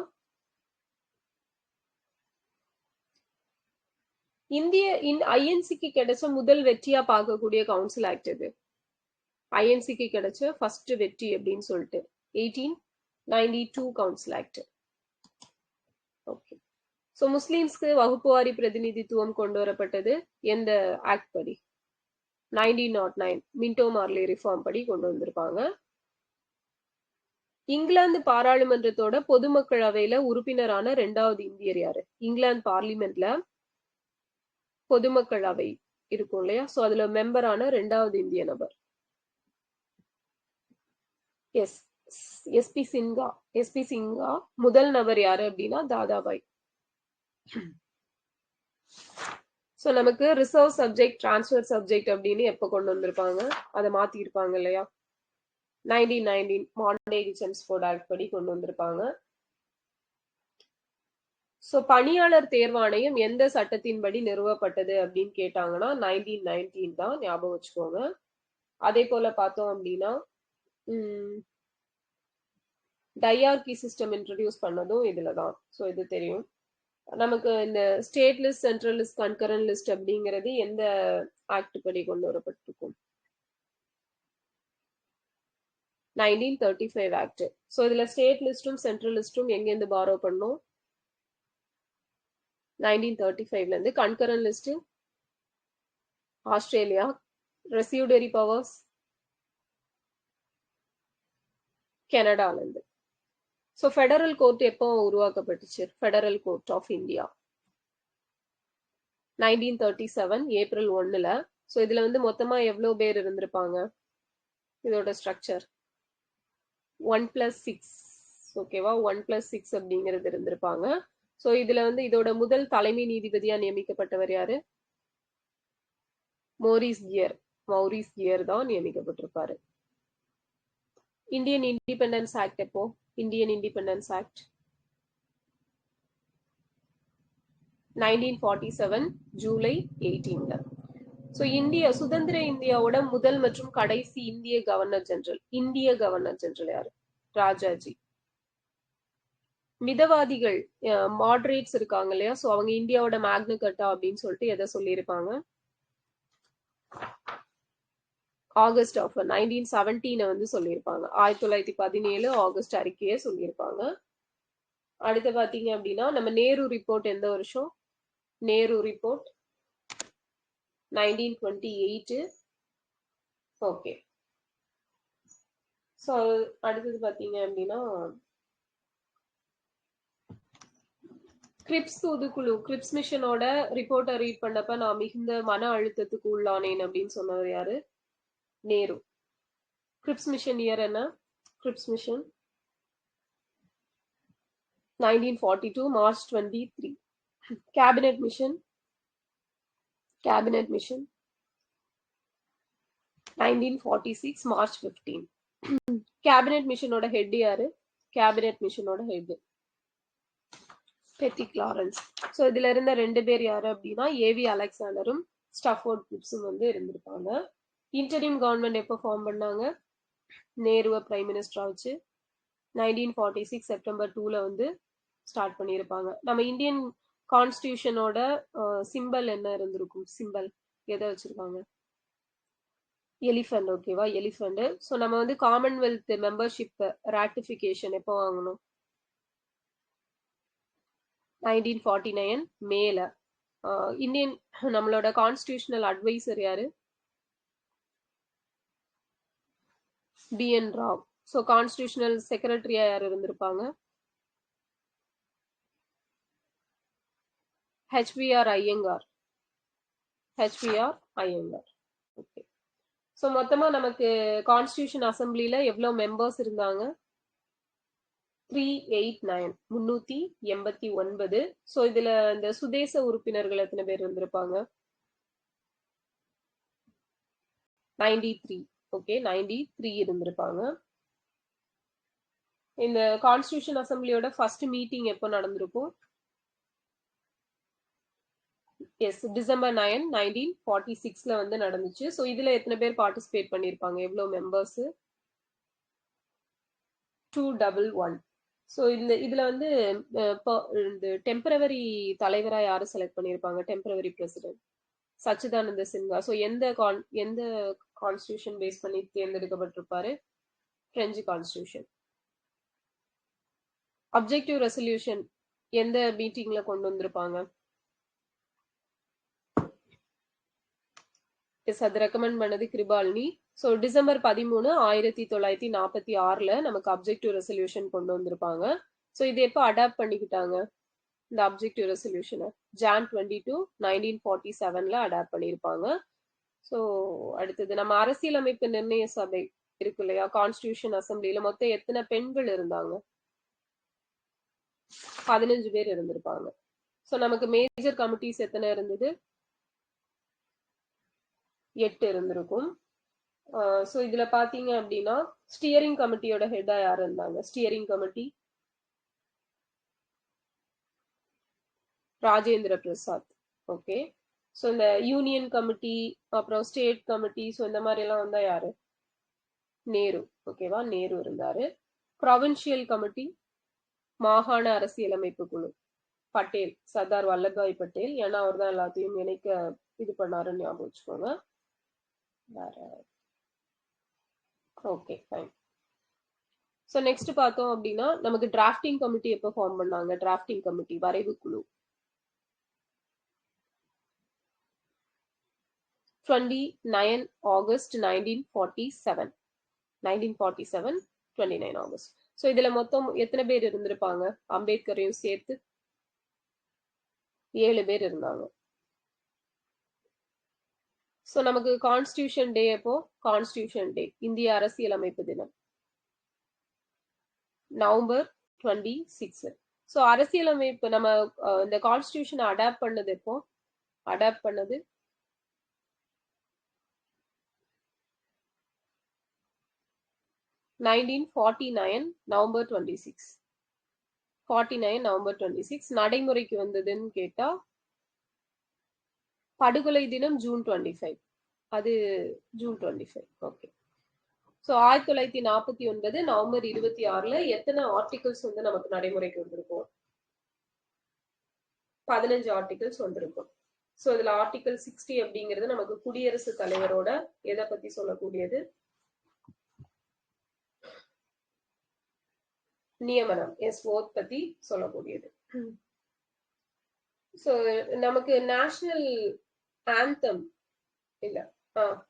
Speaker 1: இந்திய ஐஎன்சிக்கு கிடைச்ச முதல் வெற்றியா பார்க்கக்கூடிய கவுன்சில் ஆக்ட் இது. ஐஎன்சிக்கு கிடைச்ச ஃபர்ஸ்ட் வெற்றி அப்படின்னு சொல்லிட்டு 1892 கவுன்சில் ஆக்ட். ஓகே. ஸோ முஸ்லிம்ஸ்க்கு வகுப்புவாரி பிரதிநிதித்துவம் கொண்டு வரப்பட்டது எந்த ஆக்ட் படி? 1909 மின்டோ மார்லி ரிஃபார்ம் படி கொண்டு வந்திருப்பாங்க. இங்கிலாந்து பாராளுமன்றத்தோட பொதுமக்கள் அவையில உறுப்பினரான 2வது இந்தியர் யாரு? இங்கிலாந்து பார்லிமெண்ட்ல பொதுமக்கள் அவை இருக்கும் இல்லையா? சோ அதுல மெம்பரான 2வது இந்திய நபர். Yes, SP Sinha. SP Sinha. முதல் நபர் யாரு அப்படின்னா தாதாபாய். சோ நமக்கு ரிசர்வ் சப்ஜெக்ட், டிரான்ஸ்ஃபர் சப்ஜெக்ட் அப்படின்னு எப்ப கொண்டு வந்திருப்பாங்க? அதை மாத்தி இருப்பாங்க இல்லையா? 1919 மாண்டேகி செம்ஸ்போர்ட் ஆக்ட் படி கொண்டு வந்திருப்பாங்க. சோ பணியாளர் தேர்வாணையம் எந்த சட்டத்தின்படி நிறுவப்பட்டது அப்படின்னு கேட்டாங்கன்னா 1919 தான், ஞாபகம் வச்சுக்கோங்க. அதே போல பார்த்தோம் அப்படின்னா டையார்கி சிஸ்டம் இன்ட்ரடியூஸ் பண்ணதும் இதுலதான். சோ இது தெரியும் நமக்கு. இந்த state list, central list, concurrent list அப்படிங்கிறது எந்த ஆக்ட் படி கொண்டு வரப்பட்டிருக்கும்? 1935 ஆக்ட். சோ இதுல ஸ்டேட் லிஸ்டும் சென்ட்ரல் லிஸ்டும் எங்கேருந்து பாரோ பண்ணும்? 1935ல இருந்து. Concurrent list Australia. Residuary powers கனடால இருந்து. சோ ஃபெடரல் கோர்ட் எப்போ உருவாக்கப்பட்டுச்சு? Federal court of India 1937 April 1ல. சோ இதுல வந்து மொத்தமா எவ்வளவு பேர் இருந்திருப்பாங்க? இதோட ஸ்ட்ரக்சர் 1+6. ஓகேவா? 1+6 அப்படிங்கிறது இருந்திருப்பாங்க. சோ இதுல வந்து இதோட முதல் தலைமை நீதிபதியா நியமிக்கப்பட்டவர் யாரு? மோரிஸ் கியர் தான் நியமிக்கப்பட்டிருப்பாரு. இந்தியன் இண்டிபெண்டன்ஸ் ஆக்ட் எப்போ? இந்தியன் இண்டிபெண்டன்ஸ் ஆக்ட் 1947 ஜூலை 18ல. சோ சுதந்திர இந்தியாவோட முதல் மற்றும் கடைசி இந்திய கவர்னர் ஜெனரல் யாரு? ராஜாஜி. மிதவாதிகள் மாடரேட்ஸ் இருக்காங்க இல்லையா? சோ அவங்க இந்தியாவோட மேக்னா கர்ட்டா அப்படின்னு சொல்லிட்டு எதை சொல்லியிருப்பாங்க? ஆகஸ்ட் ஆஃப் 1917 வந்து சொல்லியிருப்பாங்க. 1917 ஆகஸ்ட் அறிக்கையை சொல்லியிருப்பாங்க. அடுத்து பாத்தீங்க அப்படின்னா நம்ம நேரு ரிப்போர்ட் எந்த வருஷம்? நேரு ரிப்போர்ட் 1928. ஓகே. சோ அடுத்தது பாத்தீங்க அப்படின்னா கிரிப்ஸ் தூதுக்குழு, கிரிப்ஸ் மிஷனோட ரிப்போர்ட்டை ரீட் பண்ணப்ப நான் மிகுந்த மன அழுத்தத்துக்கு உள்ளானேன் அப்படின்னு சொன்னவர் யாரு? நேரு. கிரிப்ஸ் மிஷன் இயர் என்ன? Cripps mission 1942 March 23. Cabinet mission 1946 March 15. Cabinet மிஷனோட ஹெட் யாரு? கேபினெட் மிஷனோட ஹெட் பெத்திக் லாரன்ஸ். சோ இதுல இருந்த 2 பேர் யாரு அப்படின்னா ஏவி அலெக்சாண்டரும் ஸ்டஃபோர்ட் கிரிப்ஸும் வந்து இருந்திருப்பாங்க. இன்டரிம் கவர்மெண்ட் எப்போ ஃபார்ம் பண்ணாங்க? நேருவை பிரைம் மினிஸ்டரா வச்சு 1946 செப்டம்பர் 2ல வந்து ஸ்டார்ட் பண்ணியிருப்பாங்க. நம்ம இந்தியன் கான்ஸ்டியூஷனோட சிம்பல் என்ன இருந்திருக்கும்? சிம்பல் எதை வச்சிருக்காங்க? எலிஃபண்ட். ஓகேவா? எலிஃபண்ட். சோ நம்ம வந்து காமன்வெல்த் மெம்பர்ஷிப் ராட்டிபிகேஷன் எப்போ வாங்கணும்? 1949 மேல. இந்தியன் நம்மளோட கான்ஸ்டியூஷனல் அட்வைசர் யாரு? BN ராவ். சோ கான்ஸ்டியூஷனல் செக்ரட்டரியா யார் இருந்திருப்பாங்க? HBR ஐயங்கார். ஓகே. சோ மொத்தமா நமக்கு கான்ஸ்டியூஷன் அசம்பிளில எவ்வளவு மெம்பர்ஸ் இருந்தாங்க? 389. சோ இதுல இந்த சுதேச உறுப்பினர்கள் எத்தனை பேர் இருந்திருப்பாங்க? 93. ஓகே, 93 இருந்திருப்பாங்க. இந்த கான்ஸ்டியூஷன் அசம்பிளியோட ஃபர்ஸ்ட் மீட்டிங் எப்போ நடந்திருக்கும்? எஸ், December 9, 1946ல வந்து நடந்துச்சு. சோ இதுல எத்தனை பேர் பார்ட்டிசிபேட் பண்ணிருப்பாங்க? எவ்வளவு மெம்பர்ஸ்? 211. சோ இதுல வந்து இந்த டெம்பரவரி தலைவரா யாரு செலக்ட் பண்ணிருப்பாங்க? Temporary president Sachchidananda Sinha. So எந்த கான்ஸ்டியூஷன் பேஸ் பண்ணி தேர்ந்தெடுக்கப்பட்டிருப்பாரு? French constitution. அப்ஜெக்டிவ் ரெசல்யூஷன் எந்த மீட்டிங்ல கொண்டு வந்திருப்பாங்க? அது ரெக்கமெண்ட் பண்ணது கிருபாலினி. சோ December 13, 1946ல நமக்கு அப்ஜெக்டிவ் ரெசல்யூஷன் கொண்டு வந்திருப்பாங்க. சோ இது எப்போ அடாப்ட் பண்ணிக்கிட்டாங்க இந்த அப்ஜெக்டிவ் ரெசல்யூஷனை? Jan 22, 1947ல அடாப்ட் பண்ணியிருப்பாங்க. சோ அடுத்தது நம்ம அரசியலமைப்பு நிர்ணய சபை இருக்கு இல்லையா? கான்ஸ்டியூஷன் அசம்பிளில மொத்தம் எத்தனை பெண்கள் இருந்தாங்க? 15 பேர் இருந்திருப்பாங்க. சோ நமக்கு மேஜர் கமிட்டிஸ் எத்தனை இருந்தது? 8 இருந்திருக்கும். ஸோ இதுல பாத்தீங்க அப்படின்னா ஸ்டியரிங் கமிட்டியோட ஹெட்டா யார் இருந்தாங்க? Steering committee Rajendra Prasad. Okay. So இந்த யூனியன் கமிட்டி அப்புறம் ஸ்டேட் கமிட்டி ஸோ இந்த மாதிரி எல்லாம் வந்தா யாரு? நேரு. ஓகேவா, நேரு இருந்தாரு. ப்ரொவின்சியல் கமிட்டி மாகாண அரசியலமைப்பு குழு பட்டேல், சர்தார் வல்லபாய் பட்டேல். ஏன்னா அவர் தான் எல்லாத்தையும் இணைக்க இது பண்ணாருன்னு ஞாபகம் வச்சுக்கோங்க. வேற ஓகே ஃபைன். ஸோ நெக்ஸ்ட் பார்த்தோம் அப்படின்னா நமக்கு டிராஃப்டிங் கமிட்டி எப்போ ஃபார்ம் பண்ணாங்க? டிராஃப்டிங் கமிட்டி வரைவு குழு 29 ஆகஸ்ட் 1947. 29 ஆகஸ்ட். ஸோ இதுல மொத்தம் எத்தனை பேர் இருந்திருப்பாங்க? அம்பேத்கரையும் சேர்த்து 7 பேர் இருந்தாங்க. ஸோ நமக்கு கான்ஸ்டியூஷன் டே அப்போ கான்ஸ்டியூஷன் டே இந்திய அரசியலமைப்பு தினம் நவம்பர் 26. ஸோ அரசியலமைப்பு நம்ம இந்த கான்ஸ்டியூஷனை அடாப்ட் பண்ணது எப்போ? அடாப்ட் பண்ணது 1949 நவம்பர் 26. 49 நவம்பர் 26. நடைமுறைக்கு வந்ததுன்னு கேட்டா படுகொலை தினம் ஜூன் 25. அது ஜூன் 25. ஓகே. ஸோ 1949 நவம்பர் 26ல எத்தனை ஆர்டிகல்ஸ் வந்து நமக்கு நடைமுறைக்கு வந்திருக்கும்? 15 ஆர்டிகல்ஸ் வந்திருக்கும். ஸோ இதுல ஆர்டிகல் 60 அப்படிங்கிறது நமக்கு குடியரசுத் தலைவரோட எதை பத்தி சொல்லக்கூடியது? நியமனம், ஓத் பத்தி சொல்லக்கூடியது. ஸோ நமக்கு நேஷனல் ஆந்தம் இல்ல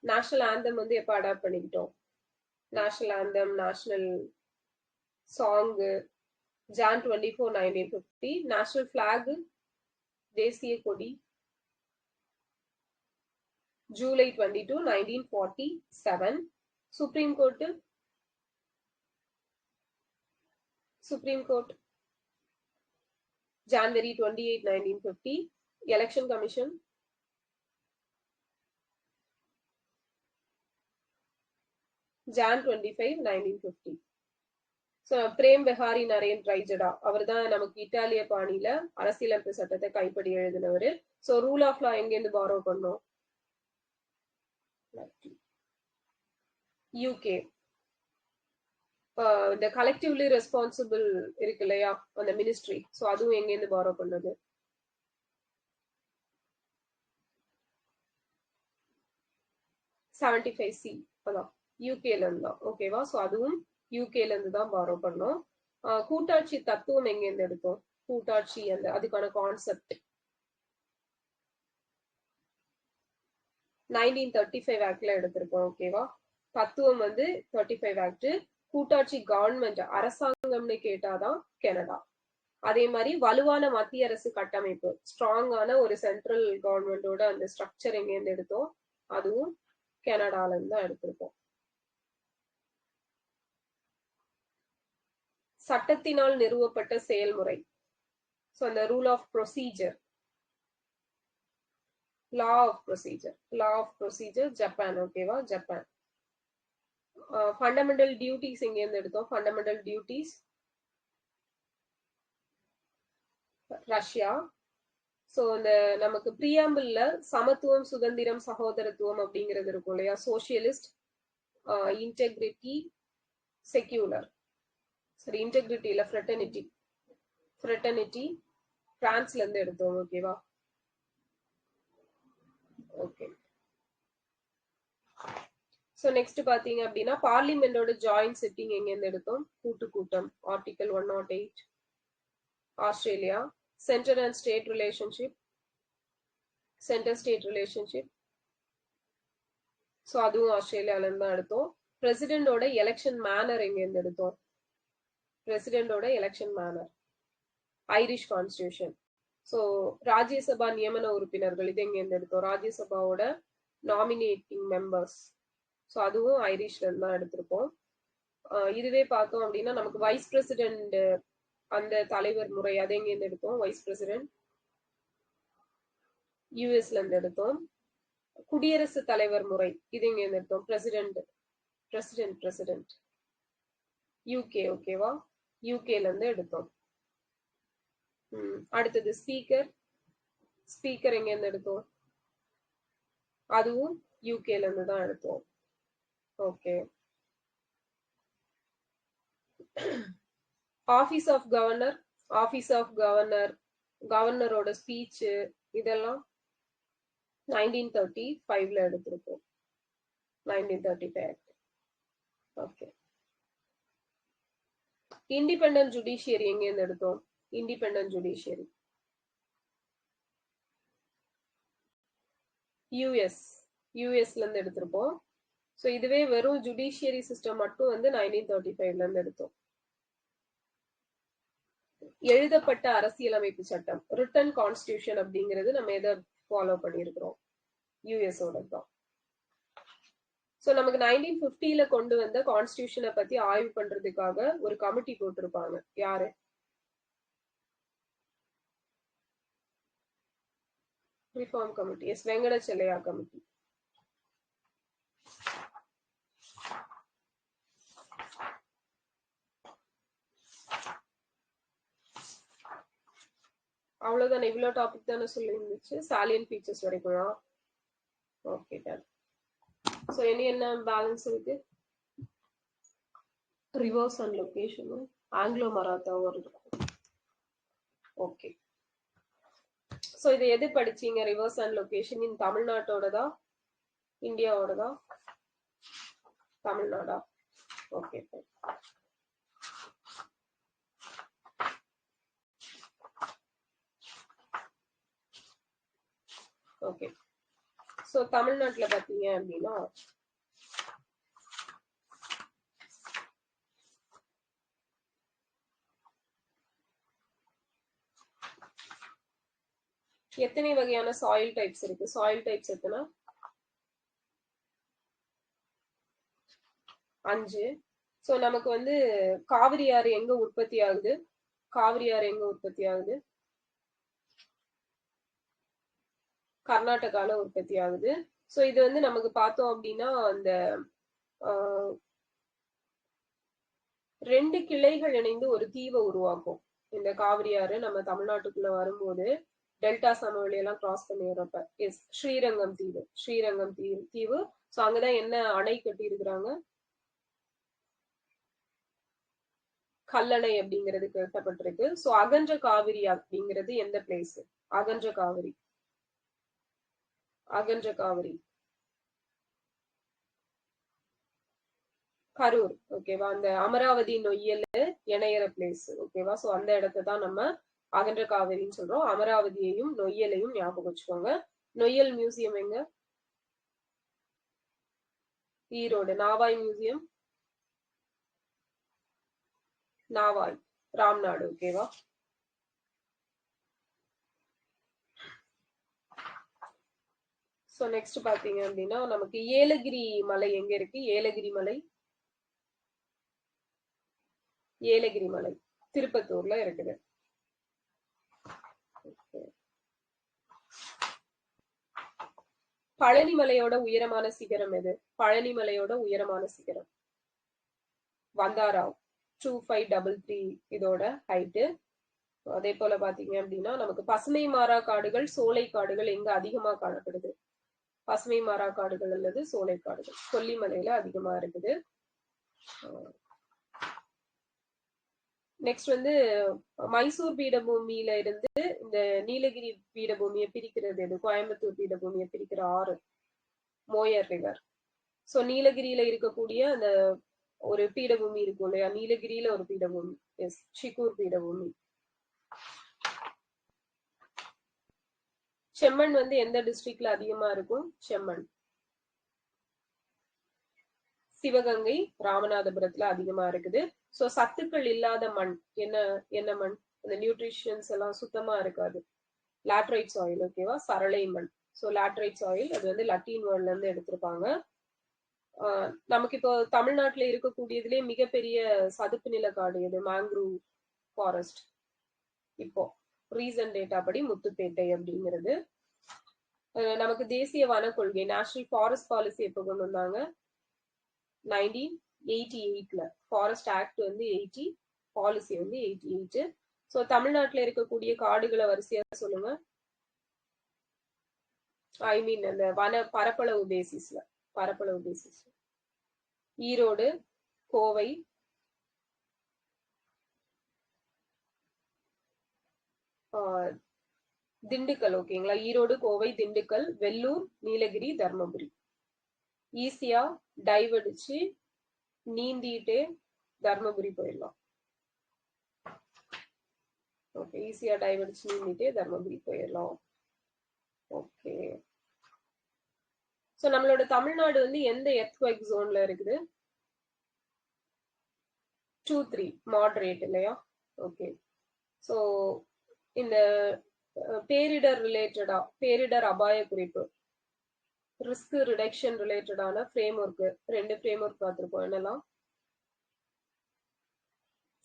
Speaker 1: நேஷனல் ஆந்தம் வந்து எப்ப அடாப்ட் பண்ணிக்கிட்டோம்? National anthem, national song Jan 24, 1950. National flag, தேசிய கொடி July 22, 1947. Supreme court January 28, 1950. Election Commission Jan 25, 1950. So Prem Behari Narain Raizada அவர் தான் நமக்கு இத்தாலிய பாணியில அரசியலமைப்பு சட்டத்தை கைப்படி எழுதினவர். ஸோ ரூல் ஆஃப் லா எங்கேருந்து பாரோ பண்ணோம்? யூகே. இந்த கலெக்டிவ்லி ரெஸ்பான்சிபிள் இருக்கு இல்லையா அந்த மினிஸ்ட்ரி, ஸோ அதுவும் எங்கேருந்து பாரோ பண்ணது? C அதான் யூகேல இருந்து தான். ஓகேவா, ஸோ அதுவும் யூகேல இருந்து தான் பாரோ பண்ணோம். கூட்டாட்சி தத்துவம் எங்கேருந்து எடுத்தோம்? கூட்டாட்சி அந்த அதுக்கான கான்செப்ட் 1935 ஆக்ட்ல எடுத்திருக்கோம். ஓகேவா, தத்துவம் வந்து 35 ஆக்ட். கூட்டாட்சி கவர்மெண்ட் அரசாங்கம்னு கேட்டாதான் கனடா. அதே மாதிரி வலுவான மத்திய அரசு கட்டமைப்பு, ஸ்ட்ராங்கான ஒரு சென்ட்ரல் கவர்மெண்டோட அந்த ஸ்ட்ரக்சர் எங்கேருந்து எடுத்தோம்? அதுவும் கனடால இருந்து தான் எடுத்திருக்கோம். சட்டத்தினால் நிறுவப்பட்ட செயல்முறை, ஸோ அந்த rule of procedure, law of procedure Japan. ஓகேவா, ஜப்பான். ஃபண்டமெண்டல் டியூட்டிஸ் எங்கேருந்து எடுத்தோம்? Fundamental duties Russia. ஸோ இந்த நமக்கு பிரியாம்பிள்ல சமத்துவம், சுதந்திரம், சகோதரத்துவம் அப்படிங்கிறது இருக்கும் இல்லையா? Socialist, integrity, secular. சரி, இன்டெகிரிட்டி இல்ல, ஃப்ரெட்டர்னிட்டி பிரான்ஸ்ல இருந்து எடுத்தோம். ஓகேவா, ஓகே. ஸோ நெக்ஸ்ட் பாத்தீங்க அப்படின்னா பார்லிமெண்டோட ஜாயிண்ட் சிட்டிங் எங்கேருந்து எடுத்தோம்? கூட்டம் article 108. Australia. Centre and state relationship, centre state relationship, so அதுவும் ஆஸ்திரேலியால இருந்து தான் எடுத்தோம். பிரசிடென்டோட எலெக்ஷன் மேனர் எங்கேருந்து எடுத்தோம்? பிரசிடென்டோட election manner Irish constitution. So Rajya Sabha நியமன உறுப்பினர்கள் இது எங்கேருந்து எடுத்தோம்? ராஜ்யசபாவோட நாமினேட்டிங் மெம்பர்ஸ், ஸோ அதுவும் ஐரிஷ்ல இருந்து தான் எடுத்திருக்கோம். இதுவே பார்த்தோம் அப்படின்னா நமக்கு வைஸ் பிரசிடென்ட் அந்த தலைவர் முறை அது எங்கேருந்து எடுத்தோம்? வைஸ் பிரசிடென்ட் யூஎஸ்ல இருந்து எடுத்தோம். குடியரசுத் தலைவர் முறை இது இங்க இருந்து எடுத்தோம். President UK. ஓகேவா, யூகேல இருந்து எடுத்தோம். அடுத்தது ஸ்பீக்கர் எங்க இருந்து எடுத்தோம், அதுவும் யூகேல இருந்து தான் எடுத்தோம். ஓகே. ஆபீஸ் ஆஃப் கவர்னர், கவர்னரோட ஸ்பீச் இதெல்லாம் 1935ல எடுத்திருக்கோம். 1935. ஓகே. இண்டிபெண்டன்ட் ஜுடிஷியரி எங்க இருந்து எடுத்தோம், இண்டிபெண்டன்ட் ஜுடிஷியரி யூஎஸ்ல இருந்து எடுத்திருப்போம். ஸோ இதுவே வெறும் ஜுடிஷியரி சிஸ்டம் மட்டும் வந்து 1935ல இருந்து எடுத்தோம். எழுதப்பட்ட அரசியலமைப்பு சட்டம், ரிட்டன் கான்ஸ்டிடியூஷன் அப்படிங்கிறது நம்ம எதை ஃபாலோ பண்ணியிருக்கிறோம், யூஎஸோட தான். ஸோ நமக்கு 1950ல கொண்டு வந்த கான்ஸ்டிடியூஷனை பத்தி ஆய்வு பண்றதுக்காக ஒரு கமிட்டி போட்டிருப்பாங்க. யாரு? Reform committee. Yes, Venkatachelliah committee. அவ்வளவுதானே, இவ்வளவு டாபிக் தானே சொல்லி இருந்துச்சு, சாலியன் ஃபீச்சர்ஸ் வரைக்கும். Okay done. ஸோ என்ன பேலன்ஸ் இருக்கு, ரிவர்ஸ் அண்ட் லொகேஷனும் ஆங்கிலோ மராத்தாவும் இருக்கும். ஓகே. ஸோ இது எது படிச்சீங்க, ரிவர்ஸ் அண்ட் லொகேஷன் இன் தமிழ்நாட்டோடதா இந்தியாவோடதா? தமிழ்நாடா? ஓகே. ஓகே. ஸோ தமிழ்நாட்டுல பாத்தீங்க அப்படின்னா எத்தனை வகையான சாயில் டைப்ஸ் இருக்கு, சாயில் டைப்ஸ் எத்தனை? 5. ஸோ நமக்கு வந்து காவிரி ஆறு எங்க உற்பத்தி ஆகுது, கர்நாடகால உற்பத்தி ஆகுது. ஸோ இது வந்து நமக்கு பார்த்தோம் அப்படின்னா அந்த 2 கிளைகள் இணைந்து ஒரு தீவை உருவாக்கும். இந்த காவிரி ஆறு நம்ம தமிழ்நாட்டுக்குள்ள வரும்போது டெல்டா சமவெளி எல்லாம் கிராஸ் பண்ணி வரப்ப எஸ் ஸ்ரீரங்கம் தீவு. ஸோ அங்கதான் என்ன அணை கட்டி இருக்கிறாங்க, கல்லணை அப்படிங்கிறது கட்டப்பட்டிருக்கு. ஸோ அகன்ற காவிரி அப்படிங்கிறது எந்த பிளேஸ், அகன்ற காவிரி கரூர். ஓகேவா, அந்த அமராவதி நொய்யல் இணையற பிளேஸ். ஓகேவா, சோ அந்த இடத்தை தான் நம்ம அகன்ற காவிரின்னு சொல்றோம். அமராவதியையும் நொய்யலையும் ஞாபகம் வச்சுக்கோங்க. நொய்யல் மியூசியம் எங்க, ஈரோடு. நாவாய் மியூசியம், நாவாய் ராம்நாடு. ஓகேவா. சோ நெக்ஸ்ட் பாத்தீங்க அப்படின்னா நமக்கு ஏலகிரி மலை எங்க இருக்கு, ஏலகிரி மலை திருப்பத்தூர்ல இருக்குது. பழனிமலையோட உயரமான சிகரம் எது, பழனிமலையோட உயரமான சிகரம் வந்தாராவ் 2533 இதோட ஹைட்டு. அதே போல பாத்தீங்க அப்படின்னா நமக்கு பசுமை மாறா காடுகள், சோலை காடுகள் எங்க அதிகமா காணப்படுது, பசுமை மாறா காடுகள் அல்லது சோலை காடுகள் கொல்லிமலையில அதிகமா இருக்குது. நெக்ஸ்ட் வந்து மைசூர் பீடபூமியில இருந்து இந்த நீலகிரி பீடபூமியை பிரிக்கிறது எது, கோயம்புத்தூர் பீடபூமியை பிரிக்கிற ஆறு மோயர் ரிவர். சோ நீலகிரியில இருக்கக்கூடிய அந்த ஒரு பீடபூமி இருக்கும் இல்லையா, நீலகிரியில ஒரு பீடபூமி, எஸ் ஷிகூர் பீடபூமி. செம்மண் வந்து எந்த டிஸ்ட்ரிக்ட்ல அதிகமா இருக்கும், செம்மண் சிவகங்கை ராமநாதபுரத்துல அதிகமா இருக்குது. சோ சத்துக்கள் இல்லாத மண் என்ன மண், அந்த நியூட்ரிஷன்ஸ் எல்லாம் சுத்தமா இருக்காது, லாட்ரைட் சாயில். ஓகேவா, சரளை மண். சோ லாட்ரைட் சாயில் அது வந்து லத்தீன் வேர்ட்ல இருந்து எடுத்திருப்பாங்க. நமக்கு இப்போ தமிழ்நாட்டுல இருக்கக்கூடியதுலயே மிகப்பெரிய சதுப்பு நில காடு எது, மேங்க்ரூவ் ஃபாரஸ்ட். இப்போ ரீசன்ட் டேட்டா படி முத்துப்பேட்டை அப்படிங்கிறது. நமக்கு தேசிய வன கொள்கை நேஷனல் ஃபாரஸ்ட் பாலிசி எப்போ கொண்டு வந்தாங்க? 1988ல. ஃபாரஸ்ட் ஆக்ட் வந்து 80, பாலிசி வந்து 88. ஸோ தமிழ்நாட்டில் இருக்கக்கூடிய காடுகளை வரிசையா சொல்லுங்க. ஐ மீன் அந்த வன பரப்பளவு பேசிஸ்ல. ஈரோடு, கோவை, திண்டுக்கல். ஓகேங்களா? ஈரோடு, கோவை, திண்டுக்கல், வெள்ளூர், நீலகிரி, தர்மபுரி. ஈஸியா டைவ் அடிச்சு நீந்திட்டே தர்மபுரி போயிடலாம். ஓகே, ஈஸியா டைவ் அடிச்சு நீந்திட்டே தர்மபுரி போயிடலாம். ஓகே, ஸோ நம்மளோட தமிழ்நாடு வந்து எந்த எர்த்குவைக் ஜோன்ல இருக்குது? 2-3 மாடரேட் இல்லையா? ஓகே, ஸோ இந்த பேரிடர் ரிலேட்டடா, பேரிடர் அபாய குறிப்பு, ரிஸ்க் ரிடக்ஷன் ரிலேட்டடான ஃப்ரேம் ஒர்க், 2 ஃப்ரேம் ஒர்க் பார்த்துருப்போம். என்னெல்லாம்?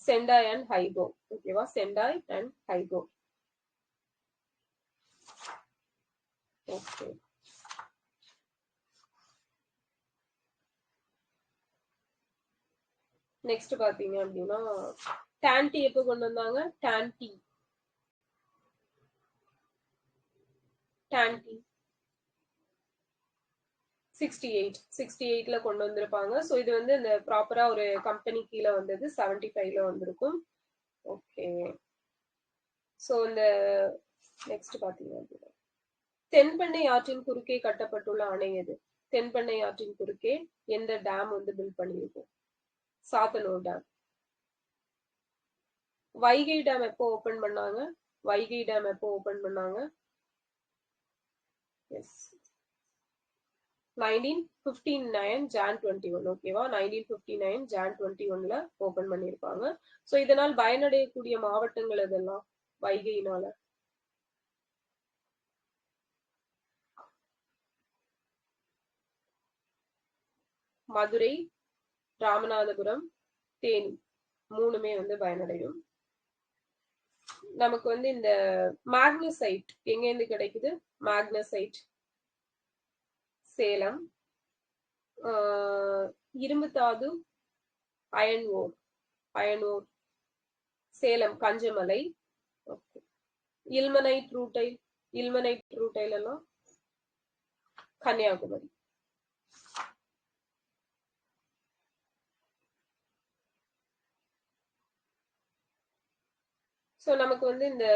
Speaker 1: Sendai and ஹைகோ. ஓகேவா? Sendai and ஹைகோ. ஓகே, நெக்ஸ்ட் பாத்தீங்க அப்படின்னா டான்டி எப்போ கொண்டு வந்தாங்க? டான்டி 68ல கொண்டு வந்திருப்பாங்க. ஸோ இது வந்து இந்த ப்ராப்பரா ஒரு கம்பெனி கீழே வந்தது 75ல வந்திருக்கும். ஓகே, ஸோ இந்த நெக்ஸ்ட் பாத்தீங்க அப்படின்னா தென்பெண்ணை ஆற்றின் குறுக்கே கட்டப்பட்டுள்ள அணை எது? தென்பெண்ணை ஆற்றின் குறுக்கே எந்த டேம் வந்து பில்ட் பண்ணியிருக்கும்? சாத்தனூர் டேம். வைகை டேம் எப்போ ஓபன் பண்ணாங்க? வைகை டேம் எப்போ ஓபன் பண்ணாங்க? Yes, 1959 Jan 21. ஓகேவா? 1959 Jan 21ல ஓபன் பண்ணிருப்பாங்க. ஸோ இதனால் பயனடையக்கூடிய மாவட்டங்கள் எதெல்லாம் வைகையினால? மதுரை, ராமநாதபுரம், தேனி, 3மே வந்து பயனடையும். நமக்கு வந்து இந்த மேக்னசைட் எங்க இருந்து கிடைக்குது? மேக்னசைட் சேலம், இரும்பு தாது iron ore Salem Kanjamalai. Ilmenite rutile எல்லாம் கன்னியாகுமரி. ஸோ நமக்கு வந்து இந்த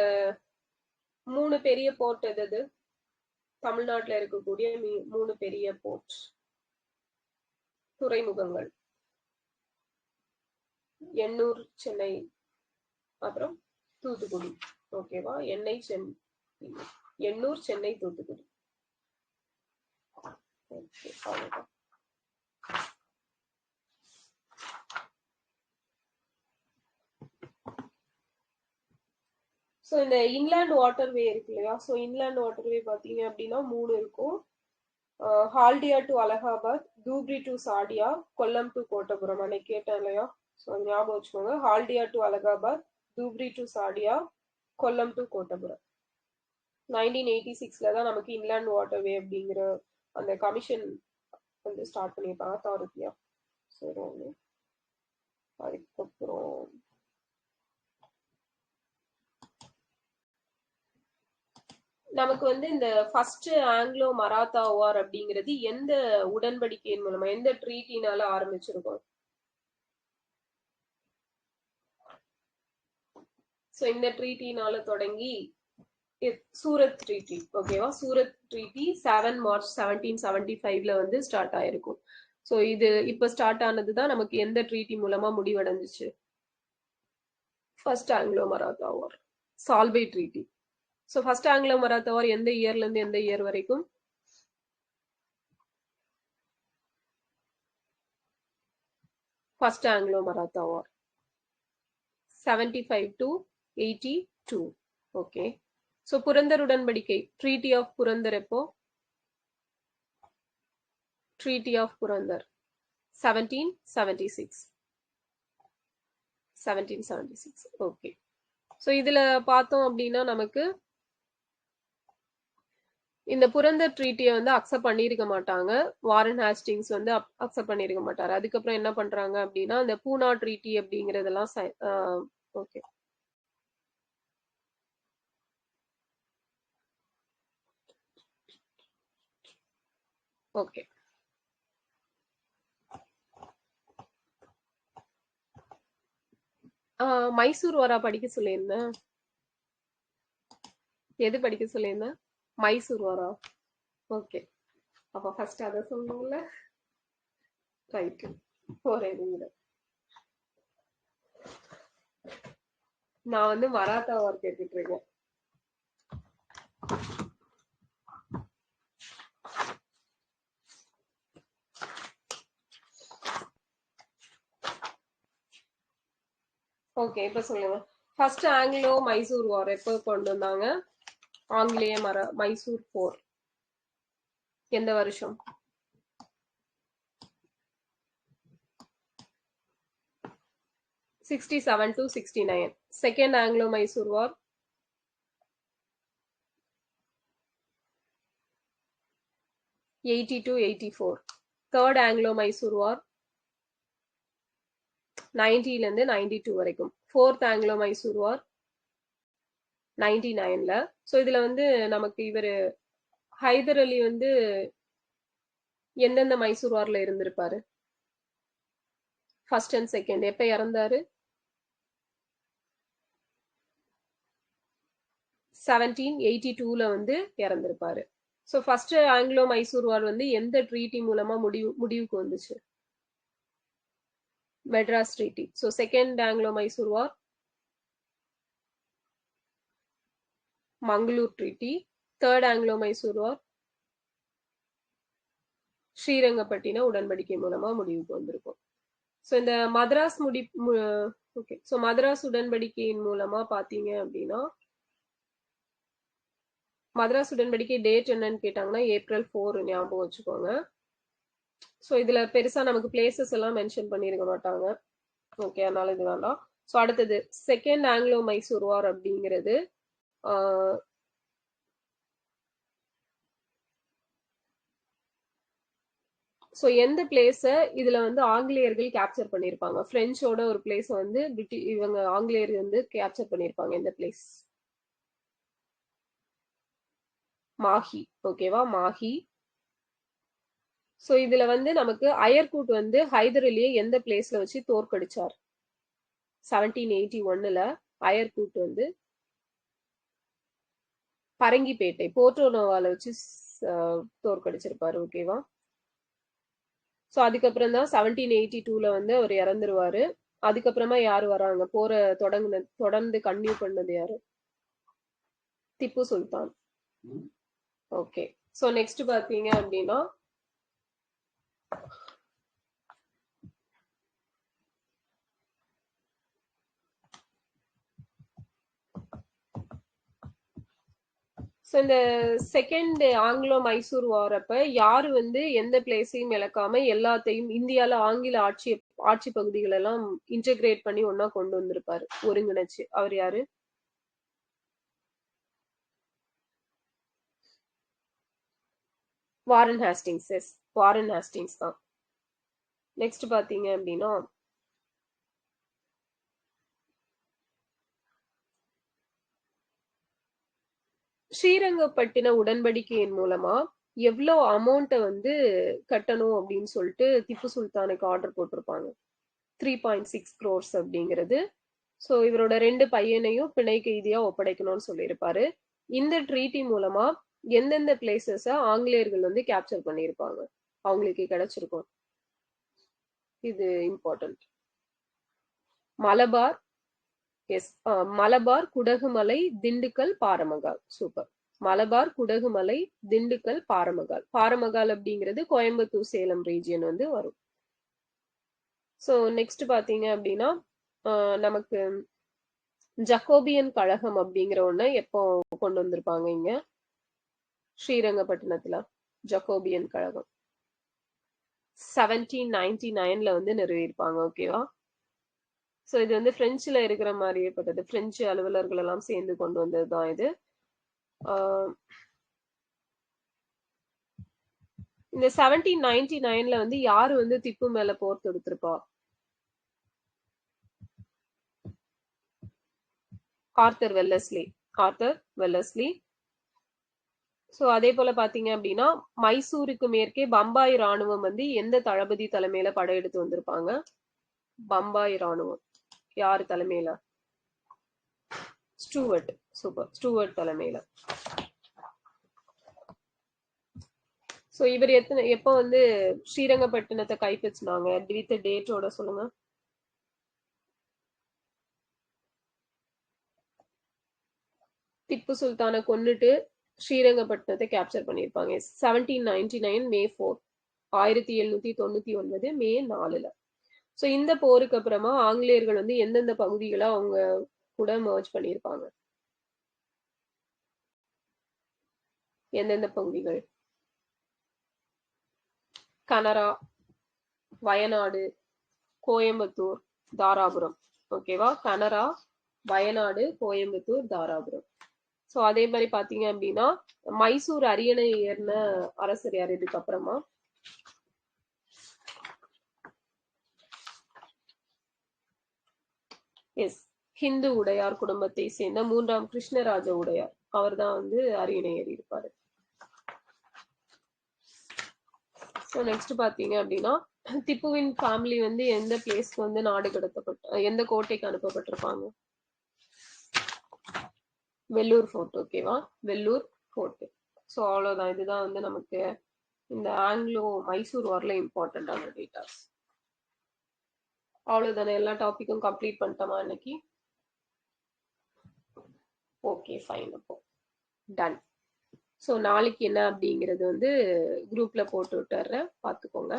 Speaker 1: 3 பெரிய போர்ட் எது? தமிழ்நாட்டில் இருக்கக்கூடிய 3 பெரிய போர்ட் துறைமுகங்கள்: எண்ணூர், சென்னை, அப்புறம் தூத்துக்குடி. ஓகேவா? எண்ணூர், சென்னை, தூத்துக்குடி. ஓகே, அவ்வளவுதான். ஸோ இந்த இன்லேண்ட் வாட்டர்வே இருக்கு இல்லையா? ஸோ இன்லேண்ட் வாட்டர்வே பார்த்தீங்க அப்படின்னா 3 இருக்கும். Haldia to Allahabad, Dhubri to Sadiya, Kollam to Kottapuram. அன்னைக்கு கேட்டேன் இல்லையா? ஸோ ஞாபகம் வச்சுக்கோங்க. Haldia to Allahabad, Dhubri to Sadiya, Kollam to Kottapuram. 1986ல தான் நமக்கு இன்லேண்ட் வாட்டர்வே அப்படிங்கிற அந்த கமிஷன் வந்து ஸ்டார்ட் பண்ணியிருப்பாங்க, அத்தாரிட்டியா. சரி, அதுக்கப்புறம் நமக்கு வந்து இந்த ஃபர்ஸ்ட் ஆங்கிலோ மராத்தா வார் அப்படிங்கிறது எந்த உடன்படிக்கையின் மூலமா, எந்த ட்ரீட்டினால ஆரம்பிச்சிருக்கோம்? ஸோ இந்த ட்ரீட்டினால தொடங்கி சூரத் ட்ரீட்டி. ஓகேவா? சூரத் ட்ரீட்டி 7 March 1775ல வந்து ஸ்டார்ட் ஆயிருக்கும். ஸோ இது இப்ப ஸ்டார்ட் ஆனதுதான் நமக்கு எந்த ட்ரீட்டி மூலமா முடிவடைஞ்சிச்சு? First Anglo Maratha war, Salbai treaty. So first Anglo Maratha war எந்த இயர்ல இருந்து எந்த இயர் வரைக்கும்? First Anglo Maratha war 75 to 82. Okay, so Purandar உடன்படிக்கை, ட்ரீட்டி ஆஃப் புரந்தர் எப்போ? Treaty of Purandar 1776. Okay, so இதுல பார்த்தோம் அப்படின்னா நமக்கு இந்த புரந்தர் ட்ரீட்டியை வந்து அக்செப்ட் பண்ணியிருக்க மாட்டாங்க. வாரன் ஹாஸ்டிங்ஸ் வந்து அக்செப்ட் பண்ணியிருக்க மாட்டாரு. அதுக்கப்புறம் என்ன பண்றாங்க அப்படின்னா இந்த பூனா ட்ரீட்டி அப்படிங்கறதெல்லாம் ஓகே ஓகே மைசூர் வரா படிக்க சொல்லியிருந்தேன். எது படிக்க சொல்லியிருந்தேன்? மைசூர் வரா. ஓகே, அப்ப ஃபர்ஸ்ட் அதை சொல்லணும்ல. ரைட்டு, ஒரே நிமிடம். நான் வந்து மராத்தா வார் கேட்டுட்டு இருக்கேன். ஓகே, இப்ப சொல்லுங்க. ஃபர்ஸ்ட் ஆங்கிலோ மைசூர் வார் எப்போ கொண்டு வந்தாங்க? ஆங்கிலேய மைசூர் போர் எந்த வருஷம்? 67 to 69. Second Anglo Mysore war 80 to 84. Third Anglo Mysore war 90 ல இருந்து 92 வரைக்கும். ஃபோர்த் ஆங்கிலோ மைசூர் வார் 99ல. ஸோ இதுல வந்து நமக்கு இவரு ஹைதர் அலி வந்து எந்தெந்த மைசூர் வார்ல இருந்திருப்பாரு? First and second. எப்ப இறந்தாரு? 1782ல வந்து இறந்திருப்பாரு. So first Anglo Mysore war வந்து எந்த ட்ரீட்டி மூலமா முடிவுக்கு வந்துச்சு? Madras treaty. So second Anglo Mysore war Mangalore treaty. Third Anglo Mysore war Srirangapatna உடன்படிக்கை மூலமா முடிவுக்கு வந்திருக்கும். ஸோ இந்த மதராஸ் ஓகே, ஸோ மதராஸ் உடன்படிக்கையின் மூலமா பாத்தீங்க அப்படின்னா மதராஸ் உடன்படிக்கை டேட் என்னன்னு கேட்டாங்கன்னா April 4 ஞாபகம் வச்சுக்கோங்க. ஸோ இதுல பெருசா நமக்கு பிளேசஸ் எல்லாம் மென்ஷன் பண்ணிருக்க மாட்டாங்க. ஓகே, அதனால இது வேண்டாம். ஸோ அடுத்தது செகண்ட் ஆங்கிலோ மைசூர் வார் அப்படிங்கிறது ஸோ எந்த பிளேஸ இதுல வந்து ஆங்கிலேயர்கள் கேப்சர் பண்ணிருப்பாங்க? பிரெஞ்சோட ஒரு பிளேஸ வந்து இவங்க ஆங்கிலேயர் வந்து கேப்சர் பண்ணிருப்பாங்க. எந்த பிளேஸ்? மாஹி. ஓகேவா, மாஹி. ஸோ இதுல வந்து நமக்கு அயர்கூட் வந்து ஹைதர் அலியை எந்த பிளேஸ்ல வச்சு தோற்கடிச்சார்? 1781ல அயர்கூட் வந்து பரங்கிப்பேட்டை போர்ட்டோனோவால வச்சு தோற்கடிச்சிருப்பாரு. ஓகேவா. ஸோ அதுக்கப்புறம் தான் 1782ல வந்து அவர் இறந்துருவாரு. அதுக்கப்புறமா யாரு வராங்க? போற தொடர்ந்து கன்டினியூ பண்ணது யாரு? Tipu Sultan. Okay, so next பாத்தீங்க அப்படின்னா ஸோ இந்த செகண்ட் ஆங்கிலோ மைசூர் வார் அப்ப யாரு வந்து எந்த பிளேஸையும் இழக்காம எல்லாத்தையும் இந்தியால ஆங்கில ஆட்சி பகுதிகள் எல்லாம் இன்டகிரேட் பண்ணி ஒன்னா கொண்டு வந்திருப்பாரு, ஒருங்கிணைச்சு. அவர் யாரு? Warren Hastings. Yes, Warren Hastings தான். நெக்ஸ்ட் பாத்தீங்க அப்படின்னா ஸ்ரீரங்கப்பட்டின உடன்படிக்கையின் மூலமா எவ்வளவு அமௌண்ட்டை வந்து கட்டணும் அப்படின்னு சொல்லிட்டு திப்பு சுல்தானுக்கு ஆர்டர் போட்டிருப்பாங்க? 3.6 crores அப்படிங்கிறது. ஸோ இவரோட 2 பையனையும் பிணை கைதியா ஒப்படைக்கணும்னு சொல்லியிருப்பாரு. இந்த ட்ரீட்டி மூலமா எந்தெந்த பிளேசஸ ஆங்கிலேயர்கள் வந்து கேப்சர் பண்ணியிருப்பாங்க? அவங்களுக்கு கிடைச்சிருக்கும். இது important. Malabar. Yes, Malabar, Kudagumalai, Dindigul, Baramahal. Super. Malabar, Kudagumalai, Dindigul, Baramahal. Baramahal அப்படிங்கிறது கோயம்புத்தூர் சேலம் ரீஜியன் வந்து வரும். ஸோ நெக்ஸ்ட் பாத்தீங்க அப்படின்னா நமக்கு ஜக்கோபியன் கழகம் அப்படிங்கிற ஒண்ணு எப்போ கொண்டு வந்திருப்பாங்க இங்க ஸ்ரீரங்கப்பட்டினத்துல? ஜக்கோபியன் கழகம் 1799ல வந்து நிறுவியிருப்பாங்க. ஓகேவா. ஸோ இது வந்து பிரெஞ்சுல இருக்கிற மாதிரியே பட்டது. பிரெஞ்சு அலுவலர்கள் எல்லாம் சேர்ந்து கொண்டு வந்ததுதான் இது. இந்த 1799 வந்து யாரு வந்து திப்பு மேல போர் தொடுத்திருப்பா? Arthur Wellesley. Arthur Wellesley. So அதே போல பாத்தீங்க அப்படின்னா மைசூருக்கு மேற்கே பம்பாய் ராணுவம் வந்து எந்த தளபதி தலைமையில படையெடுத்து வந்திருப்பாங்க? பம்பாய் ராணுவம் யாரு தலைமையில? ஸ்டூவர்ட். சூப்பர், ஸ்டூவர்ட் தலைமையில. சோ இவர் எப்ப வந்து ஸ்ரீரங்கப்பட்டினத்தை கைப்பற்றினாங்க? வித் டேட்டோட சொல்லுங்க. திப்பு சுல்தானை கொன்னுட்டு ஸ்ரீரங்கப்பட்டினத்தை கேப்சர் பண்ணியிருப்பாங்க. 1799 மே 4, 1799 மே 4ல. சோ இந்த போருக்கு அப்புறமா ஆங்கிலேயர்கள் வந்து எந்தெந்த பகுதிகளை அவங்க கூட மர்ஜ் பண்ணியிருப்பாங்க? எந்தெந்த பகுதிகள்? கனரா, வயநாடு, கோயம்புத்தூர், தாராபுரம். ஓகேவா? கனரா, வயநாடு, கோயம்புத்தூர், தாராபுரம். சோ அதே மாதிரி பாத்தீங்க அப்படின்னா மைசூர் அரியணை ஏறின அரசர் யார் இதுக்கு அப்புறமா? எஸ், ஹிந்து உடையார் குடும்பத்தை சேர்ந்த 3ஆம் கிருஷ்ணராஜ உடையார். அவர் தான் வந்து அரியணை ஏறி இருப்பாரு. ஸோ நெக்ஸ்ட் பாத்தீங்க அப்படின்னா திப்புவின் ஃபேமிலி வந்து எந்த பிளேஸ்க்கு வந்து நாடு கடத்தப்பட்ட எந்த கோட்டைக்கு அனுப்பப்பட்டிருப்பாங்க? வெள்ளூர் ஃபோர்ட். ஓகேவா? வெள்ளூர் ஃபோர்ட். ஸோ அவ்வளவுதான். இதுதான் வந்து நமக்கு இந்த ஆங்கிலோ மைசூர் வார்ல இம்பார்ட்டன்டான டேட்டாஸ். அவ்வளவுதானே? எல்லா டாபிக்கும் கம்ப்ளீட் பண்ணிட்டோமா இன்னைக்கு? Okay fine. அப்போ டன். ஸோ நாளைக்கு என்ன அப்படிங்கிறது வந்து குரூப்ல போட்டு விட்டுறேன், பார்த்துக்கோங்க.